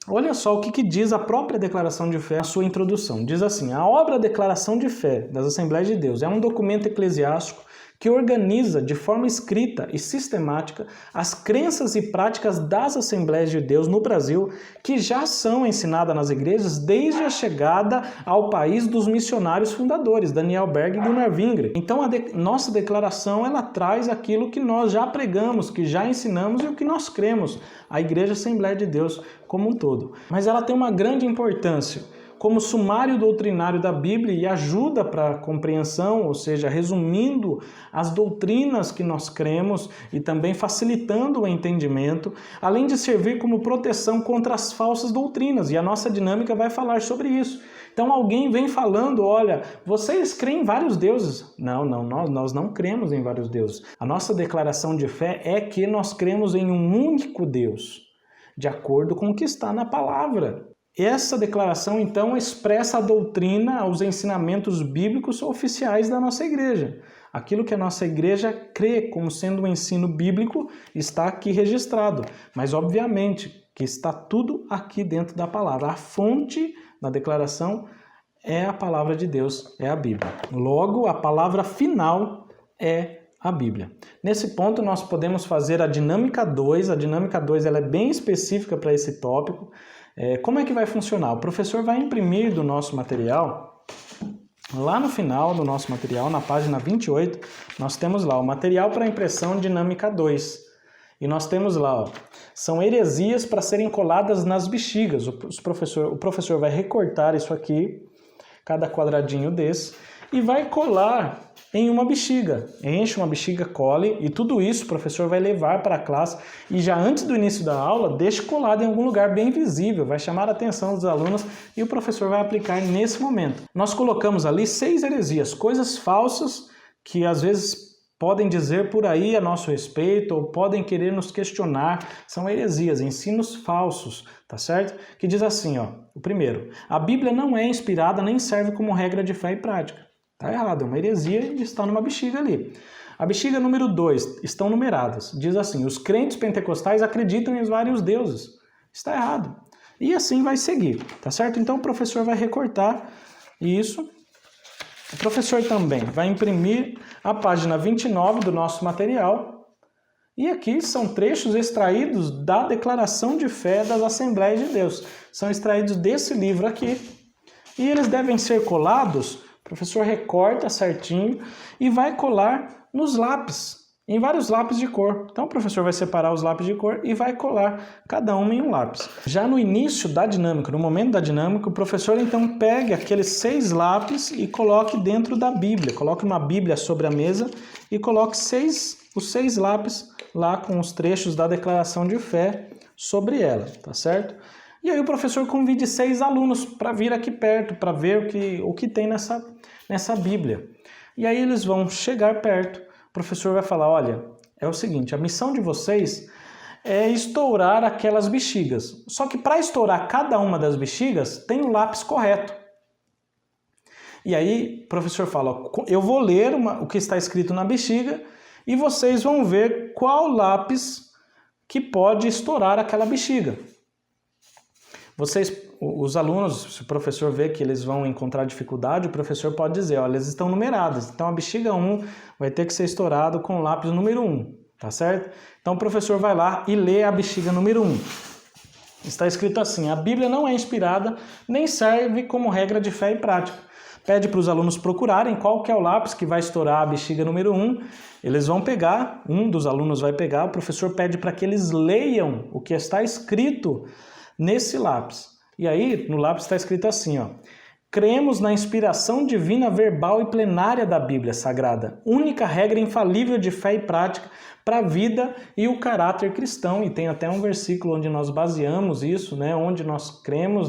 Olha só o que diz a própria declaração de fé na sua introdução. Diz assim: a obra Declaração de Fé das Assembleias de Deus é um documento eclesiástico que organiza de forma escrita e sistemática as crenças e práticas das Assembleias de Deus no Brasil, que já são ensinadas nas igrejas desde a chegada ao país dos missionários fundadores, Daniel Berg e Gunnar Wingre. Então a nossa declaração ela traz aquilo que nós já pregamos, que já ensinamos e o que nós cremos, a Igreja Assembleia de Deus como um todo. Mas ela tem uma grande importância. como sumário doutrinário da Bíblia e ajuda para a compreensão, ou seja, resumindo as doutrinas que nós cremos e também facilitando o entendimento, além de servir como proteção contra as falsas doutrinas, e a nossa dinâmica vai falar sobre isso. Então alguém vem falando, olha, vocês creem em vários deuses. Não, nós não cremos em vários deuses. A nossa declaração de fé é que nós cremos em um único Deus, de acordo com o que está na palavra. Essa declaração, então, expressa a doutrina, os ensinamentos bíblicos oficiais da nossa igreja. Aquilo que a nossa igreja crê como sendo um ensino bíblico está aqui registrado. Mas, obviamente, que está tudo aqui dentro da palavra. A fonte da declaração é a palavra de Deus, é a Bíblia. Logo, a palavra final é a Bíblia. Nesse ponto, nós podemos fazer a dinâmica 2. A dinâmica 2 ela é bem específica para esse tópico. Como é que vai funcionar? O professor vai imprimir do nosso material, lá no final do nosso material, na página 28, nós temos lá o material para impressão dinâmica 2. E nós temos lá, ó, são heresias para serem coladas nas bexigas. O professor vai recortar isso aqui, cada quadradinho desse, e vai colar em uma bexiga. Enche uma bexiga, cole, e tudo isso o professor vai levar para a classe e já antes do início da aula, deixe colado em algum lugar bem visível, vai chamar a atenção dos alunos e o professor vai aplicar nesse momento. Nós colocamos ali 6 heresias, coisas falsas que às vezes podem dizer por aí a nosso respeito ou podem querer nos questionar. São heresias, ensinos falsos, tá certo? Que diz assim, ó, o primeiro, a Bíblia não é inspirada nem serve como regra de fé e prática. Tá errado, é uma heresia e está numa bexiga ali. A bexiga número 2, estão numeradas. Diz assim, os crentes pentecostais acreditam em vários deuses. Está errado. E assim vai seguir, tá certo? Então o professor vai recortar isso. O professor também vai imprimir a página 29 do nosso material. E aqui são trechos extraídos da declaração de fé das Assembleias de Deus. São extraídos desse livro aqui. E eles devem ser colados, o professor recorta certinho e vai colar nos lápis, em vários lápis de cor. Então o professor vai separar os lápis de cor e vai colar cada um em um lápis. Já no início da dinâmica, no momento da dinâmica, o professor então pegue aqueles 6 lápis e coloque dentro da Bíblia. Coloque uma Bíblia sobre a mesa e coloque os 6 lápis lá com os trechos da declaração de fé sobre ela, tá certo? E aí o professor convide 6 alunos para vir aqui perto, para ver o que tem nessa Bíblia. E aí eles vão chegar perto, o professor vai falar, olha, é o seguinte, a missão de vocês é estourar aquelas bexigas. Só que para estourar cada uma das bexigas, tem o lápis correto. E aí o professor fala, eu vou ler o que está escrito na bexiga e vocês vão ver qual lápis que pode estourar aquela bexiga. Os alunos, se o professor vê que eles vão encontrar dificuldade, o professor pode dizer, olha, eles estão numeradas. Então a bexiga 1 vai ter que ser estourado com o lápis número 1, tá certo? Então o professor vai lá e lê a bexiga número 1. Está escrito assim, a Bíblia não é inspirada, nem serve como regra de fé e prática. Pede para os alunos procurarem qual que é o lápis que vai estourar a bexiga número 1. Eles vão pegar, um dos alunos vai pegar, o professor pede para que eles leiam o que está escrito nesse lápis. E aí, no lápis está escrito assim, ó. Cremos na inspiração divina verbal e plenária da Bíblia Sagrada, única regra infalível de fé e prática para a vida e o caráter cristão. E tem até um versículo onde nós baseamos isso, né? Onde nós cremos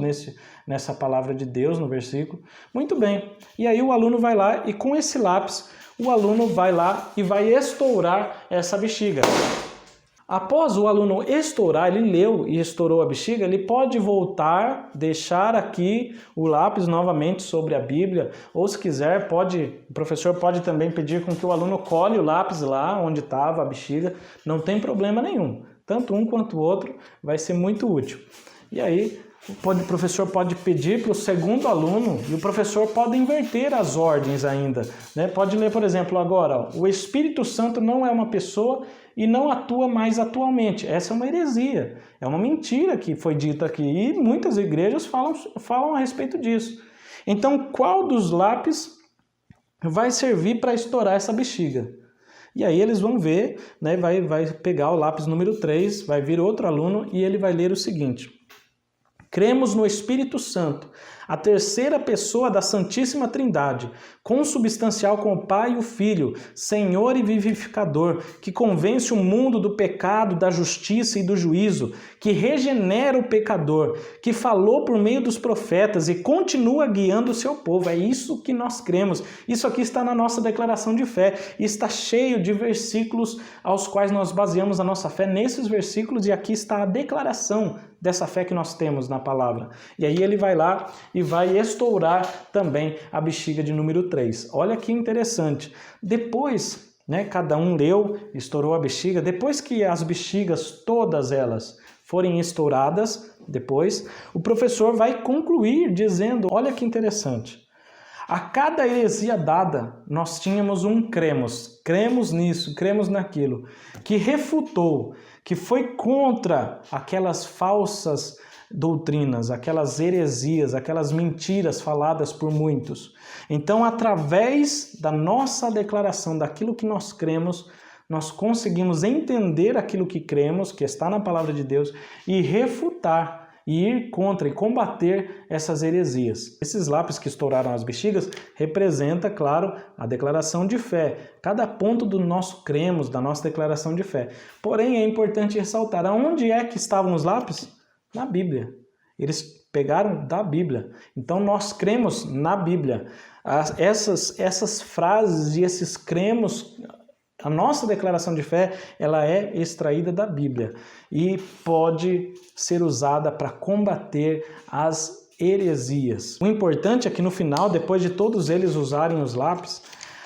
nessa palavra de Deus no versículo. Muito bem. E aí o aluno vai lá e com esse lápis, o aluno vai lá e vai estourar essa bexiga. Após o aluno estourar, ele leu e estourou a bexiga, ele pode voltar, deixar aqui o lápis novamente sobre a Bíblia, ou se quiser, o professor pode também pedir com que o aluno cole o lápis lá onde estava a bexiga, não tem problema nenhum. Tanto um quanto o outro vai ser muito útil. E aí, o professor pode pedir para o segundo aluno e o professor pode inverter as ordens ainda, né? Pode ler, por exemplo, agora, ó, o Espírito Santo não é uma pessoa e não atua mais atualmente. Essa é uma heresia, é uma mentira que foi dita aqui e muitas igrejas falam a respeito disso. Então, qual dos lápis vai servir para estourar essa bexiga? E aí eles vão ver, né? Vai pegar o lápis número 3, vai vir outro aluno e ele vai ler o seguinte. Cremos no Espírito Santo, a terceira pessoa da Santíssima Trindade, consubstancial com o Pai e o Filho, Senhor e vivificador, que convence o mundo do pecado, da justiça e do juízo, que regenera o pecador, que falou por meio dos profetas e continua guiando o seu povo. É isso que nós cremos. Isso aqui está na nossa declaração de fé e está cheio de versículos aos quais nós baseamos a nossa fé nesses versículos, e aqui está a declaração dessa fé que nós temos na palavra. E aí ele vai lá e vai estourar também a bexiga de número 3. Olha que interessante. Depois, cada um leu, estourou a bexiga. Depois que as bexigas, todas elas, forem estouradas, depois, o professor vai concluir dizendo, olha que interessante. A cada heresia dada, nós tínhamos um cremos nisso, cremos naquilo, que refutou, que foi contra aquelas falsas doutrinas, aquelas heresias, aquelas mentiras faladas por muitos. Então, através da nossa declaração, daquilo que nós cremos, nós conseguimos entender aquilo que cremos, que está na palavra de Deus, e refutar, e ir contra e combater essas heresias. Esses lápis que estouraram as bexigas representa, claro, a declaração de fé. Cada ponto do nosso cremos, da nossa declaração de fé. Porém, é importante ressaltar, aonde é que estavam os lápis? Na Bíblia. Eles pegaram da Bíblia. Então, nós cremos na Bíblia. Essas frases e esses cremos... A nossa declaração de fé, ela é extraída da Bíblia e pode ser usada para combater as heresias. O importante é que no final, depois de todos eles usarem os lápis,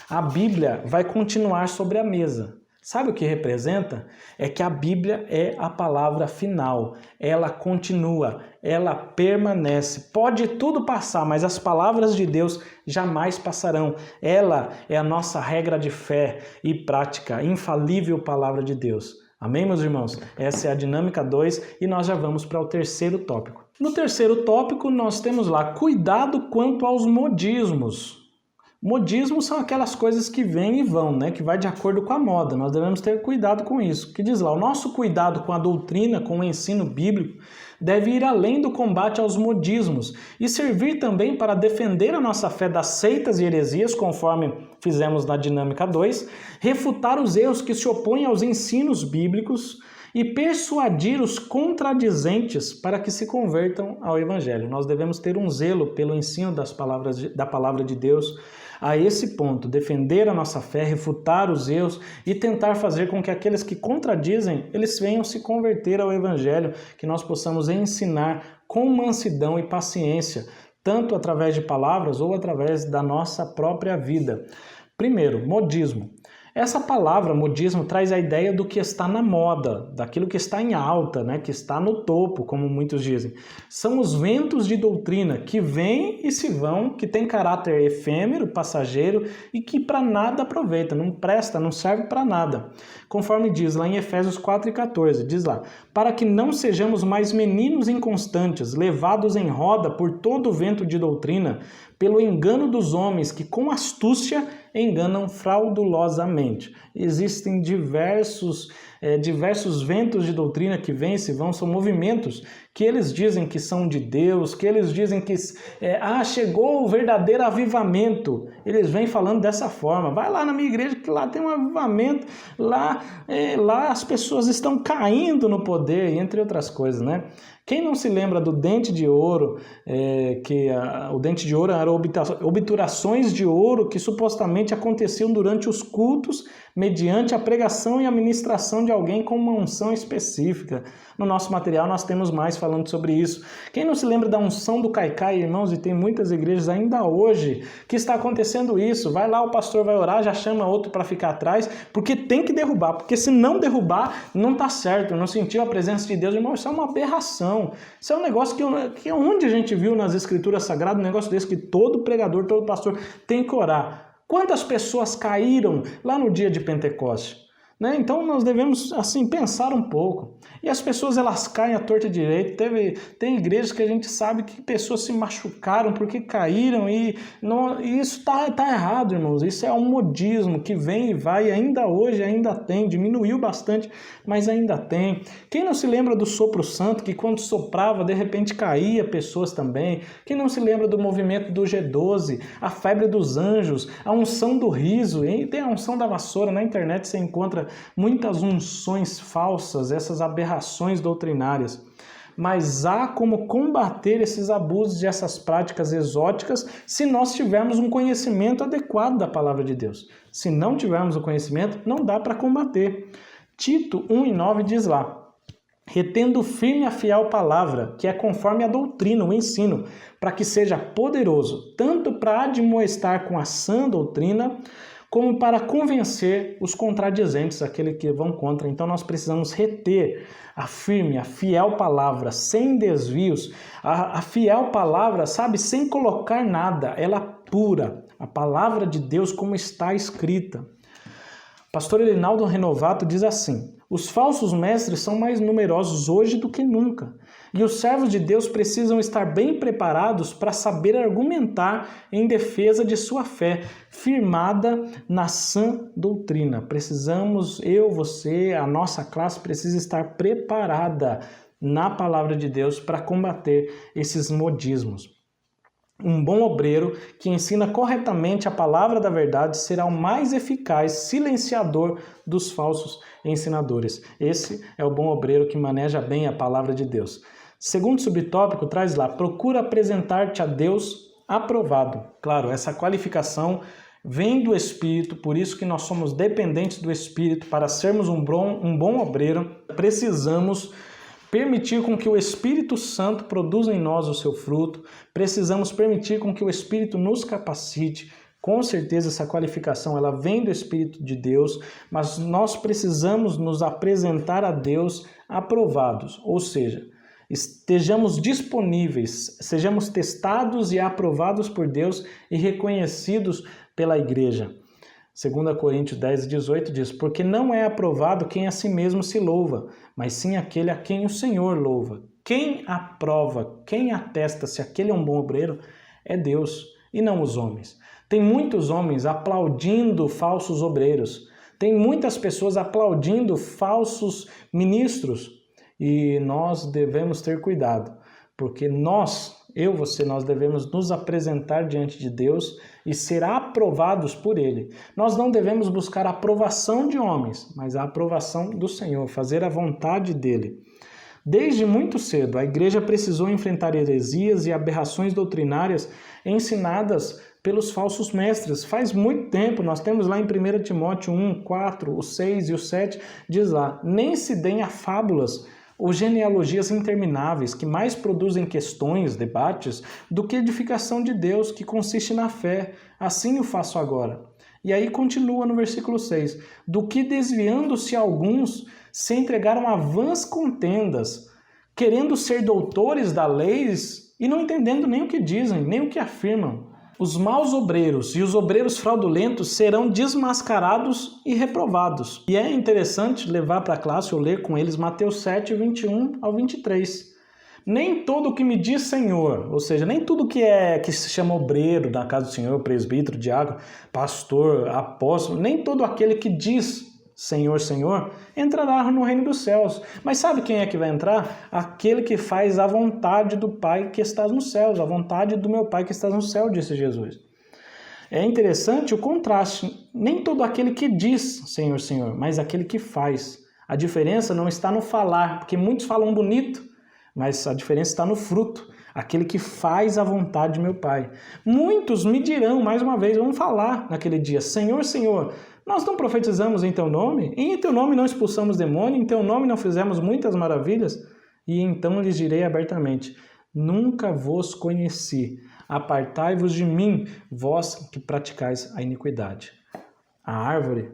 a Bíblia vai continuar sobre a mesa. Sabe o que representa? É que a Bíblia é a palavra final. Ela continua, ela permanece. Pode tudo passar, mas as palavras de Deus jamais passarão. Ela é a nossa regra de fé e prática, a infalível palavra de Deus. Amém, meus irmãos? Essa é a dinâmica 2 e nós já vamos para o terceiro tópico. No terceiro tópico, nós temos lá, cuidado quanto aos modismos. Modismos são aquelas coisas que vêm e vão, que vai de acordo com a moda. Nós devemos ter cuidado com isso. Que diz lá, o nosso cuidado com a doutrina, com o ensino bíblico, deve ir além do combate aos modismos e servir também para defender a nossa fé das seitas e heresias, conforme fizemos na dinâmica 2, refutar os erros que se opõem aos ensinos bíblicos e persuadir os contradizentes para que se convertam ao Evangelho. Nós devemos ter um zelo pelo ensino da palavra de Deus, a esse ponto, defender a nossa fé, refutar os erros e tentar fazer com que aqueles que contradizem, eles venham se converter ao Evangelho, que nós possamos ensinar com mansidão e paciência, tanto através de palavras ou através da nossa própria vida. Primeiro, modismo. Essa palavra, modismo, traz a ideia do que está na moda, daquilo que está em alta, que está no topo, como muitos dizem. São os ventos de doutrina que vêm e se vão, que tem caráter efêmero, passageiro e que para nada aproveita, não presta, não serve para nada. Conforme diz lá em Efésios 4:14, diz lá, para que não sejamos mais meninos inconstantes, levados em roda por todo o vento de doutrina, pelo engano dos homens que com astúcia enganam fraudulosamente. Existem diversos ventos de doutrina que vêm e se vão, são movimentos que eles dizem que são de Deus, que eles dizem que chegou o verdadeiro avivamento. Eles vêm falando dessa forma. Vai lá na minha igreja que lá tem um avivamento, lá as pessoas estão caindo no poder, entre outras coisas, Quem não se lembra do dente de ouro, o dente de ouro eram obturações de ouro que supostamente aconteciam durante os cultos, mediante a pregação e a ministração de alguém com uma unção específica. No nosso material nós temos mais falando sobre isso. Quem não se lembra da unção do caicai, irmãos, e tem muitas igrejas ainda hoje que está acontecendo isso. Vai lá, o pastor vai orar, já chama outro para ficar atrás, porque tem que derrubar, porque se não derrubar, não está certo, não sentiu a presença de Deus. Irmão, isso é uma aberração. Isso é um negócio que onde a gente viu nas escrituras sagradas, um negócio desse que todo pregador, todo pastor tem que orar. Quantas pessoas caíram lá no dia de Pentecostes? né? Então nós devemos assim pensar um pouco. E as pessoas elas caem à torta e direita. Tem igrejas que a gente sabe que pessoas se machucaram porque caíram e isso está errado, irmãos. Isso é um modismo que vem e vai, e ainda hoje ainda tem, diminuiu bastante, mas ainda tem. Quem não se lembra do sopro santo, que quando soprava de repente caía pessoas também? Quem não se lembra do movimento do G12, a febre dos anjos, a unção do riso, e tem a unção da vassoura? Na internet você encontra muitas unções falsas, essas aberrações doutrinárias. Mas há como combater esses abusos e essas práticas exóticas se nós tivermos um conhecimento adequado da palavra de Deus. Se não tivermos o conhecimento, não dá para combater. Tito 1:9 diz lá: retendo firme a fiel palavra, que é conforme a doutrina, o ensino, para que seja poderoso, tanto para admoestar com a sã doutrina, como para convencer os contradizentes, aqueles que vão contra. Então nós precisamos reter a firme, a fiel palavra, sem desvios. A fiel palavra, sabe, sem colocar nada, ela pura. A palavra de Deus como está escrita. Pastor Elinaldo Renovato diz assim: os falsos mestres são mais numerosos hoje do que nunca, e os servos de Deus precisam estar bem preparados para saber argumentar em defesa de sua fé, firmada na sã doutrina. Precisamos, eu, você, a nossa classe precisa estar preparada na palavra de Deus para combater esses modismos. Um bom obreiro que ensina corretamente a palavra da verdade será o mais eficaz silenciador dos falsos ensinadores. Esse é o bom obreiro que maneja bem a palavra de Deus. Segundo subtópico, traz lá: procura apresentar-te a Deus aprovado. Claro, essa qualificação vem do Espírito, por isso que nós somos dependentes do Espírito. Para sermos um bom obreiro, precisamos permitir com que o Espírito Santo produza em nós o seu fruto, precisamos permitir com que o Espírito nos capacite. Com certeza essa qualificação ela vem do Espírito de Deus, mas nós precisamos nos apresentar a Deus aprovados, ou seja, estejamos disponíveis, sejamos testados e aprovados por Deus e reconhecidos pela igreja. 2 Coríntios 10:18 diz: porque não é aprovado quem a si mesmo se louva, mas sim aquele a quem o Senhor louva. Quem aprova, quem atesta se aquele é um bom obreiro, é Deus e não os homens. Tem muitos homens aplaudindo falsos obreiros, tem muitas pessoas aplaudindo falsos ministros, e nós devemos ter cuidado, porque nós devemos nos apresentar diante de Deus e ser aprovados por Ele. Nós não devemos buscar a aprovação de homens, mas a aprovação do Senhor, fazer a vontade dEle. Desde muito cedo, a igreja precisou enfrentar heresias e aberrações doutrinárias ensinadas pelos falsos mestres. Faz muito tempo, nós temos lá em 1 Timóteo 1:4, o 6 e o 7, diz lá: nem se deem a fábulas ou genealogias intermináveis, que mais produzem questões, debates, do que edificação de Deus, que consiste na fé. Assim o faço agora. E aí continua no versículo 6. Do que desviando-se alguns, se entregaram a vãs contendas, querendo ser doutores da lei e não entendendo nem o que dizem, nem o que afirmam. Os maus obreiros e os obreiros fraudulentos serão desmascarados e reprovados. E é interessante levar para a classe ou ler com eles Mateus 7, 21 ao 23. Nem todo o que me diz Senhor, ou seja, nem tudo que se chama obreiro da casa do Senhor, presbítero, diácono, pastor, apóstolo, nem todo aquele que diz Senhor, Senhor, entrará no reino dos céus. Mas sabe quem é que vai entrar? Aquele que faz a vontade do Pai que está nos céus, a vontade do meu Pai que está no céu, disse Jesus. É interessante o contraste. Nem todo aquele que diz Senhor, Senhor, mas aquele que faz. A diferença não está no falar, porque muitos falam bonito, mas a diferença está no fruto. Aquele que faz a vontade de meu Pai. Muitos me dirão, mais uma vez, vão falar naquele dia: Senhor, Senhor, nós não profetizamos em Teu nome? E em Teu nome não expulsamos demônio? Em Teu nome não fizemos muitas maravilhas? E então lhes direi abertamente: nunca vos conheci. Apartai-vos de mim, vós que praticais a iniquidade. A árvore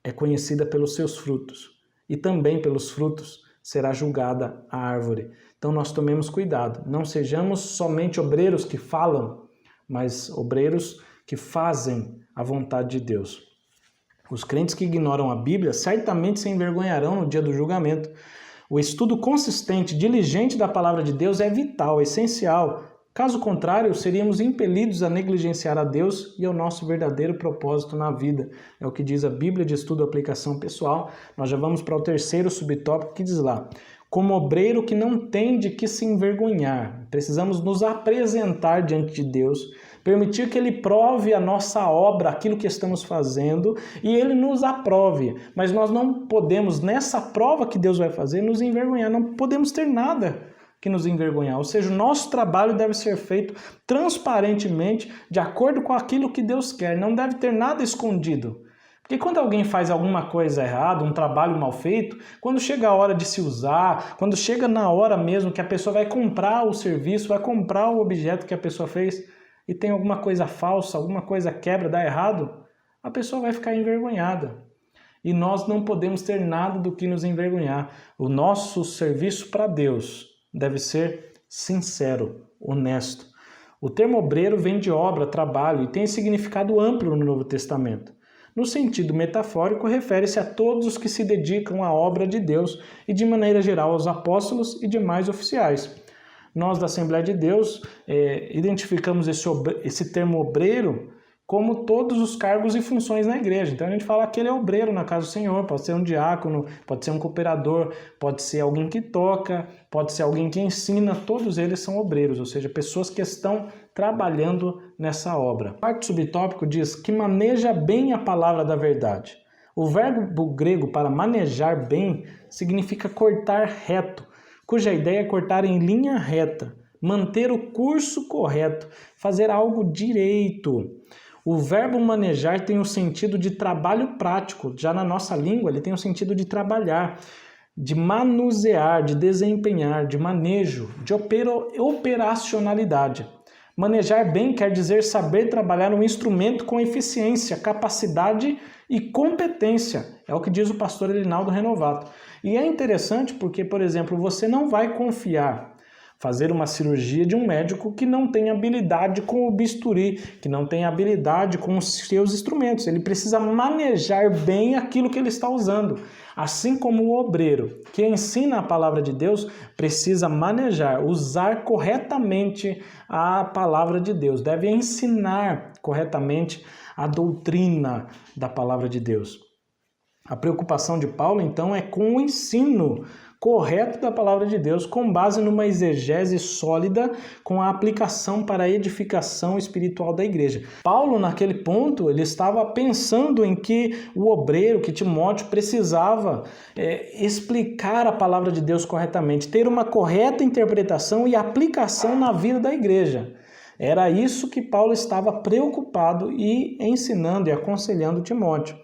é conhecida pelos seus frutos, e também pelos frutos será julgada a árvore. Então nós tomemos cuidado, não sejamos somente obreiros que falam, mas obreiros que fazem a vontade de Deus. Os crentes que ignoram a Bíblia certamente se envergonharão no dia do julgamento. O estudo consistente, diligente da palavra de Deus é vital, essencial. Caso contrário, seríamos impelidos a negligenciar a Deus e ao nosso verdadeiro propósito na vida. É o que diz a Bíblia de Estudo e Aplicação Pessoal. Nós já vamos para o terceiro subtópico que diz lá: como obreiro que não tem de que se envergonhar, precisamos nos apresentar diante de Deus, permitir que Ele prove a nossa obra, aquilo que estamos fazendo, e Ele nos aprove. Mas nós não podemos, nessa prova que Deus vai fazer, nos envergonhar. Não podemos ter nada que nos envergonhar. Ou seja, o nosso trabalho deve ser feito transparentemente, de acordo com aquilo que Deus quer. Não deve ter nada escondido. Porque quando alguém faz alguma coisa errada, um trabalho mal feito, quando chega a hora de se usar, quando chega na hora mesmo que a pessoa vai comprar o serviço, vai comprar o objeto que a pessoa fez e tem alguma coisa falsa, alguma coisa quebra, dá errado, a pessoa vai ficar envergonhada. E nós não podemos ter nada do que nos envergonhar. O nosso serviço para Deus deve ser sincero, honesto. O termo obreiro vem de obra, trabalho, e tem significado amplo no Novo Testamento. No sentido metafórico, refere-se a todos os que se dedicam à obra de Deus e, de maneira geral, aos apóstolos e demais oficiais. Nós, da Assembleia de Deus, identificamos esse termo obreiro como todos os cargos e funções na igreja. Então a gente fala que ele é obreiro na casa do Senhor, pode ser um diácono, pode ser um cooperador, pode ser alguém que toca, pode ser alguém que ensina, todos eles são obreiros, ou seja, pessoas que estão trabalhando nessa obra. O quarto subtópico diz que maneja bem a palavra da verdade. O verbo grego para manejar bem significa cortar reto, cuja ideia é cortar em linha reta, manter o curso correto, fazer algo direito. O verbo manejar tem o sentido de trabalho prático, já na nossa língua ele tem o sentido de trabalhar, de manusear, de desempenhar, de manejo, de operacionalidade. Manejar bem quer dizer saber trabalhar um instrumento com eficiência, capacidade e competência. É o que diz o pastor Elinaldo Renovato. E é interessante porque, por exemplo, você não vai confiar fazer uma cirurgia de um médico que não tem habilidade com o bisturi, que não tem habilidade com os seus instrumentos. Ele precisa manejar bem aquilo que ele está usando. Assim como o obreiro que ensina a palavra de Deus precisa manejar, usar corretamente a palavra de Deus. Deve ensinar corretamente a doutrina da palavra de Deus. A preocupação de Paulo, então, é com o ensino correto da palavra de Deus, com base numa exegese sólida, com a aplicação para a edificação espiritual da igreja. Paulo, naquele ponto, ele estava pensando em que o obreiro, que Timóteo, precisava explicar a palavra de Deus corretamente, ter uma correta interpretação e aplicação na vida da igreja. Era isso que Paulo estava preocupado e ensinando e aconselhando Timóteo.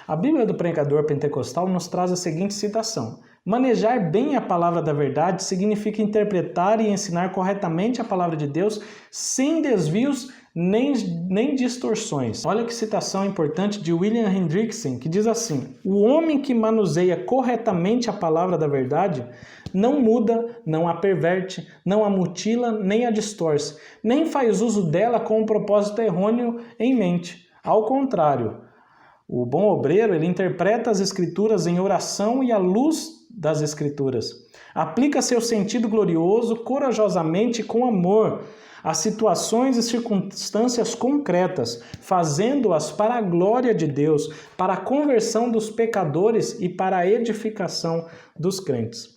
A Bíblia do Pregador Pentecostal nos traz a seguinte citação: manejar bem a palavra da verdade significa interpretar e ensinar corretamente a palavra de Deus sem desvios nem distorções. Olha que citação importante de William Hendrickson, que diz assim: o homem que manuseia corretamente a palavra da verdade não muda, não a perverte, não a mutila, nem a distorce, nem faz uso dela com um propósito errôneo em mente. Ao contrário, o bom obreiro, ele interpreta as Escrituras em oração e à luz das Escrituras. Aplica seu sentido glorioso corajosamente e com amor às situações e circunstâncias concretas, fazendo-as para a glória de Deus, para a conversão dos pecadores e para a edificação dos crentes.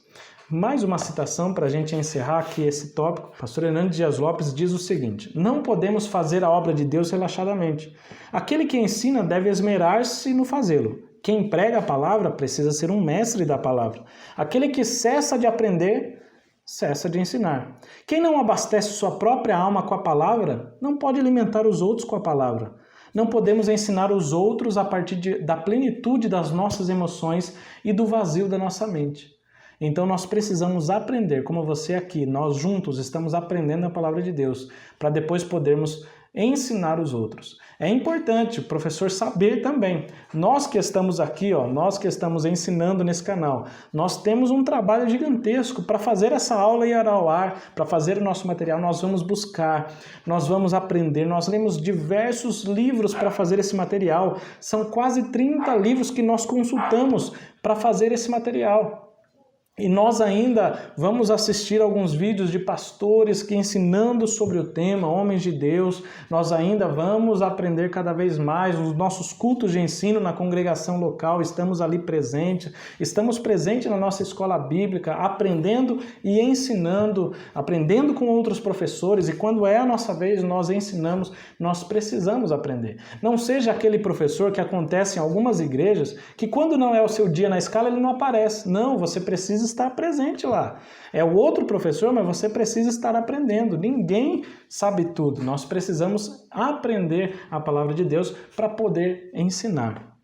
Mais uma citação para a gente encerrar aqui esse tópico. O pastor Hernandes Dias Lopes diz o seguinte: não podemos fazer a obra de Deus relaxadamente. Aquele que ensina deve esmerar-se no fazê-lo. Quem prega a palavra precisa ser um mestre da palavra. Aquele que cessa de aprender, cessa de ensinar. Quem não abastece sua própria alma com a palavra, não pode alimentar os outros com a palavra. Não podemos ensinar os outros a partir da plenitude das nossas emoções e do vazio da nossa mente. Então nós precisamos aprender, como você aqui, nós juntos estamos aprendendo a palavra de Deus, para depois podermos ensinar os outros. É importante o professor saber também. Nós que estamos aqui, nós que estamos ensinando nesse canal, nós temos um trabalho gigantesco para fazer essa aula ir ao ar, para fazer o nosso material. Nós vamos buscar, nós vamos aprender, nós lemos diversos livros para fazer esse material. São quase 30 livros que nós consultamos para fazer esse material. E nós ainda vamos assistir alguns vídeos de pastores que ensinando sobre o tema, homens de Deus. Nós ainda vamos aprender cada vez mais. Os nossos cultos de ensino na congregação local, estamos ali presentes. Estamos presentes na nossa escola bíblica, aprendendo e ensinando, aprendendo com outros professores. E quando é a nossa vez, nós ensinamos, nós precisamos aprender. Não seja aquele professor que acontece em algumas igrejas, que quando não é o seu dia na escala, ele não aparece. Não, você precisa estar presente lá. É o outro professor, mas você precisa estar aprendendo. Ninguém sabe tudo. Nós precisamos aprender a palavra de Deus para poder ensinar.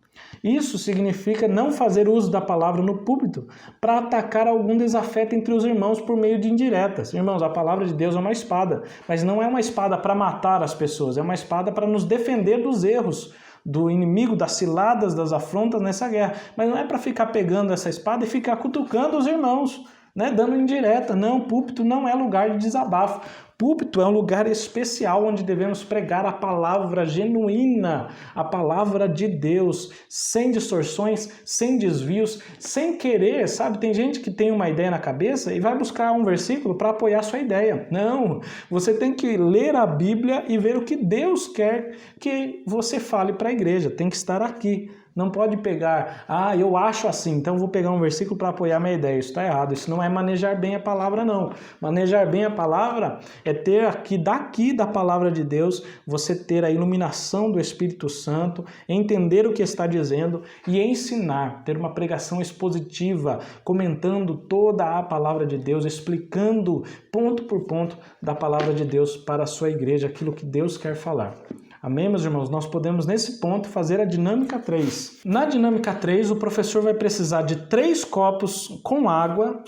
Isso significa não fazer uso da palavra no púlpito para atacar algum desafeto entre os irmãos por meio de indiretas. Irmãos, a palavra de Deus é uma espada, mas não é uma espada para matar as pessoas, é uma espada para nos defender dos erros do inimigo, das ciladas, das afrontas nessa guerra. Mas não é para ficar pegando essa espada e ficar cutucando os irmãos, dando indireta. Não, púlpito não é lugar de desabafo. Púlpito é um lugar especial onde devemos pregar a palavra genuína, a palavra de Deus, sem distorções, sem desvios, sem querer, sabe? Tem gente que tem uma ideia na cabeça e vai buscar um versículo para apoiar sua ideia. Não, você tem que ler a Bíblia e ver o que Deus quer que você fale para a igreja. Tem que estar aqui. Não pode pegar, eu acho assim, então vou pegar um versículo para apoiar minha ideia. Isso está errado, isso não é manejar bem a palavra, não. Manejar bem a palavra é ter aqui, daqui da palavra de Deus, você ter a iluminação do Espírito Santo, entender o que está dizendo e ensinar, ter uma pregação expositiva, comentando toda a palavra de Deus, explicando ponto por ponto da palavra de Deus para a sua igreja, aquilo que Deus quer falar. Amém, meus irmãos? Nós podemos, nesse ponto, fazer a dinâmica 3. Na dinâmica 3, o professor vai precisar de 3 copos com água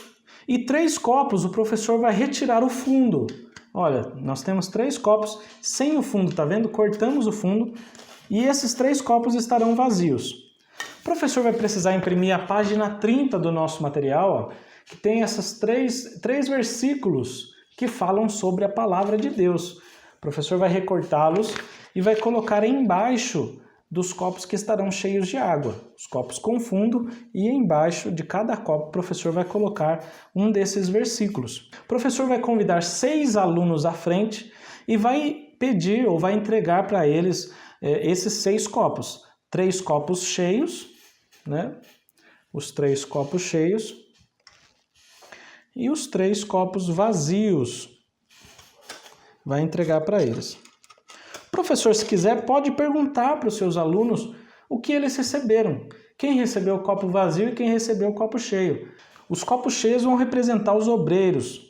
e 3 copos o professor vai retirar o fundo. Olha, nós temos 3 copos sem o fundo, tá vendo? Cortamos o fundo e esses 3 copos estarão vazios. O professor vai precisar imprimir a página 30 do nosso material, que tem esses três versículos que falam sobre a palavra de Deus. O professor vai recortá-los e vai colocar embaixo dos copos que estarão cheios de água, os copos com fundo, e embaixo de cada copo o professor vai colocar um desses versículos. O professor vai convidar 6 alunos à frente e vai pedir ou vai entregar para eles esses 6 copos. 3 copos cheios, os 3 copos cheios e os 3 copos vazios. Vai entregar para eles. O professor, se quiser, pode perguntar para os seus alunos o que eles receberam. Quem recebeu o copo vazio e quem recebeu o copo cheio. Os copos cheios vão representar os obreiros,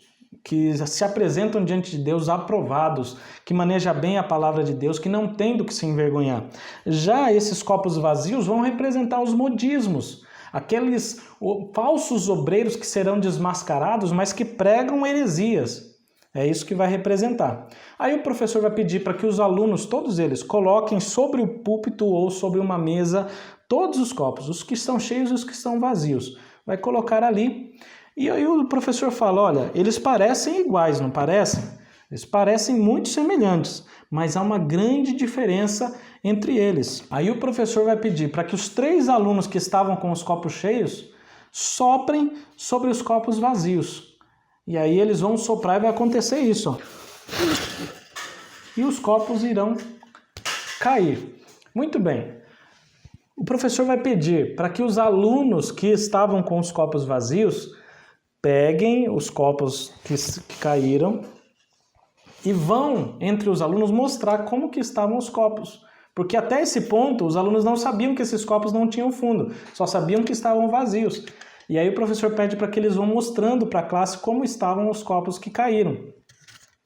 que se apresentam diante de Deus aprovados, que manejam bem a palavra de Deus, que não tem do que se envergonhar. Já esses copos vazios vão representar os modismos, aqueles falsos obreiros que serão desmascarados, mas que pregam heresias. É isso que vai representar. Aí o professor vai pedir para que os alunos, todos eles, coloquem sobre o púlpito ou sobre uma mesa todos os copos, os que estão cheios e os que estão vazios. Vai colocar ali. E aí o professor fala, olha, eles parecem iguais, não parecem? Eles parecem muito semelhantes, mas há uma grande diferença entre eles. Aí o professor vai pedir para que os 3 alunos que estavam com os copos cheios soprem sobre os copos vazios. E aí eles vão soprar e vai acontecer isso. Ó. E os copos irão cair. Muito bem. O professor vai pedir para que os alunos que estavam com os copos vazios peguem os copos que caíram e vão, entre os alunos, mostrar como que estavam os copos. Porque até esse ponto, os alunos não sabiam que esses copos não tinham fundo, só sabiam que estavam vazios. E aí o professor pede para que eles vão mostrando para a classe como estavam os copos que caíram.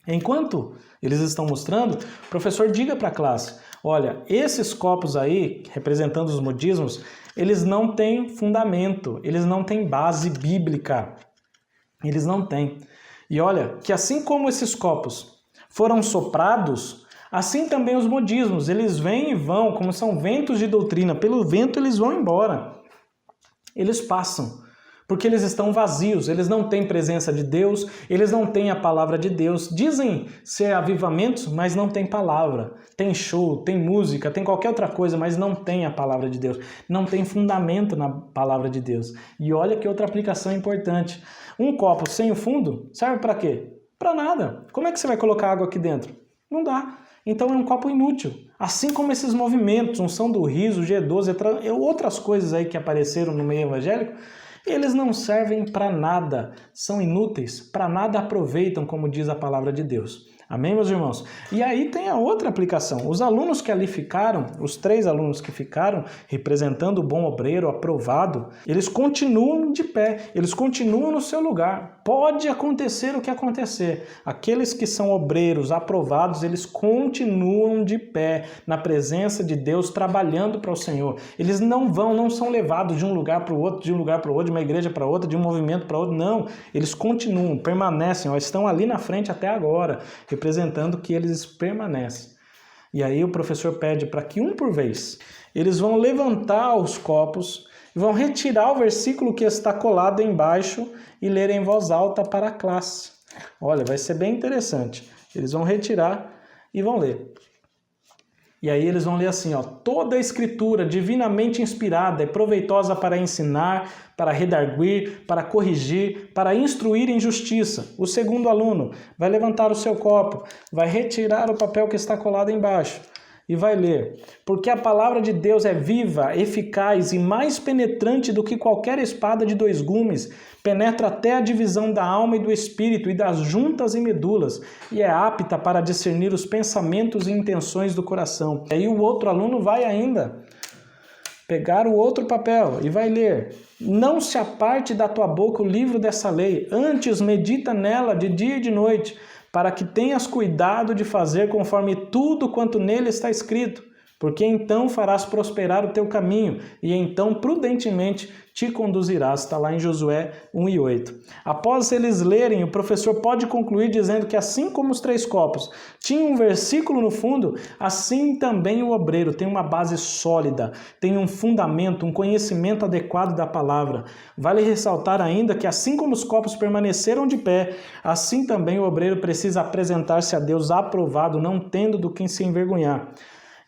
Enquanto eles estão mostrando, o professor diga para a classe, olha, esses copos aí, representando os modismos, eles não têm fundamento, eles não têm base bíblica. Eles não têm. E olha, que assim como esses copos foram soprados, Assim também os modismos, eles vêm e vão, como são ventos de doutrina, pelo vento eles vão embora. Eles passam, porque eles estão vazios, eles não têm presença de Deus, eles não têm a palavra de Deus. Dizem ser avivamentos, mas não tem palavra. Tem show, tem música, tem qualquer outra coisa, mas não tem a palavra de Deus. Não tem fundamento na palavra de Deus. E olha que outra aplicação importante. Um copo sem o fundo serve para quê? Para nada. Como é que você vai colocar água aqui dentro? Não dá. Então é um copo inútil. Assim como esses movimentos, unção do riso, G12, outras coisas aí que apareceram no meio evangélico, eles não servem para nada, são inúteis, para nada aproveitam, como diz a palavra de Deus. Amém, meus irmãos? E aí tem a outra aplicação. Os alunos que ali ficaram, os 3 alunos que ficaram, representando o bom obreiro aprovado, eles continuam de pé, eles continuam no seu lugar. Pode acontecer o que acontecer. Aqueles que são obreiros aprovados, eles continuam de pé, na presença de Deus, trabalhando para o Senhor. Eles não são levados de um lugar para o outro, de um lugar para o outro, de uma igreja para outra, de um movimento para outro. Não, eles continuam, permanecem, estão ali na frente até agora, representando que eles permanecem. E aí o professor pede para que um por vez, eles vão levantar os copos, vão retirar o versículo que está colado embaixo e ler em voz alta para a classe. Olha, vai ser bem interessante. Eles vão retirar e vão ler. E aí eles vão ler assim, ó: toda a escritura divinamente inspirada é proveitosa para ensinar, para redarguir, para corrigir, para instruir em justiça. O segundo aluno vai levantar o seu copo, vai retirar o papel que está colado embaixo e vai ler: porque a palavra de Deus é viva, eficaz e mais penetrante do que qualquer espada de 2 gumes, penetra até a divisão da alma e do espírito e das juntas e medulas, e é apta para discernir os pensamentos e intenções do coração. E aí o outro aluno vai ainda pegar o outro papel e vai ler: não se aparte da tua boca o livro dessa lei, antes medita nela de dia e de noite, para que tenhas cuidado de fazer conforme tudo quanto nele está escrito, porque então farás prosperar o teu caminho, e então prudentemente te conduzirás. Está lá em Josué 1:8. Após eles lerem, o professor pode concluir dizendo que assim como os 3 copos tinham um versículo no fundo, assim também o obreiro tem uma base sólida, tem um fundamento, um conhecimento adequado da palavra. Vale ressaltar ainda que assim como os copos permaneceram de pé, assim também o obreiro precisa apresentar-se a Deus aprovado, não tendo do que se envergonhar.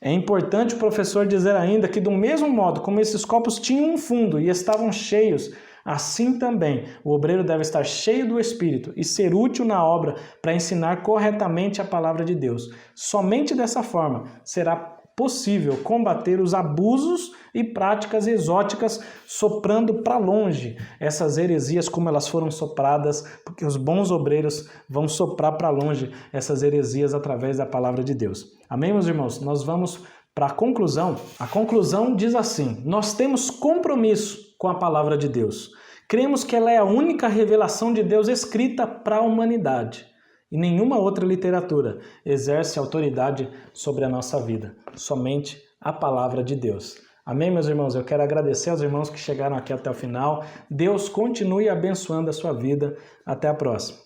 É importante o professor dizer ainda que do mesmo modo como esses copos tinham um fundo e estavam cheios, assim também o obreiro deve estar cheio do Espírito e ser útil na obra para ensinar corretamente a palavra de Deus. Somente dessa forma será possível combater os abusos e práticas exóticas, soprando para longe essas heresias como elas foram sopradas, porque os bons obreiros vão soprar para longe essas heresias através da palavra de Deus. Amém, meus irmãos? Nós vamos para a conclusão. A conclusão diz assim: nós temos compromisso com a palavra de Deus. Cremos que ela é a única revelação de Deus escrita para a humanidade. E nenhuma outra literatura exerce autoridade sobre a nossa vida. Somente a palavra de Deus. Amém, meus irmãos? Eu quero agradecer aos irmãos que chegaram aqui até o final. Deus continue abençoando a sua vida. Até a próxima.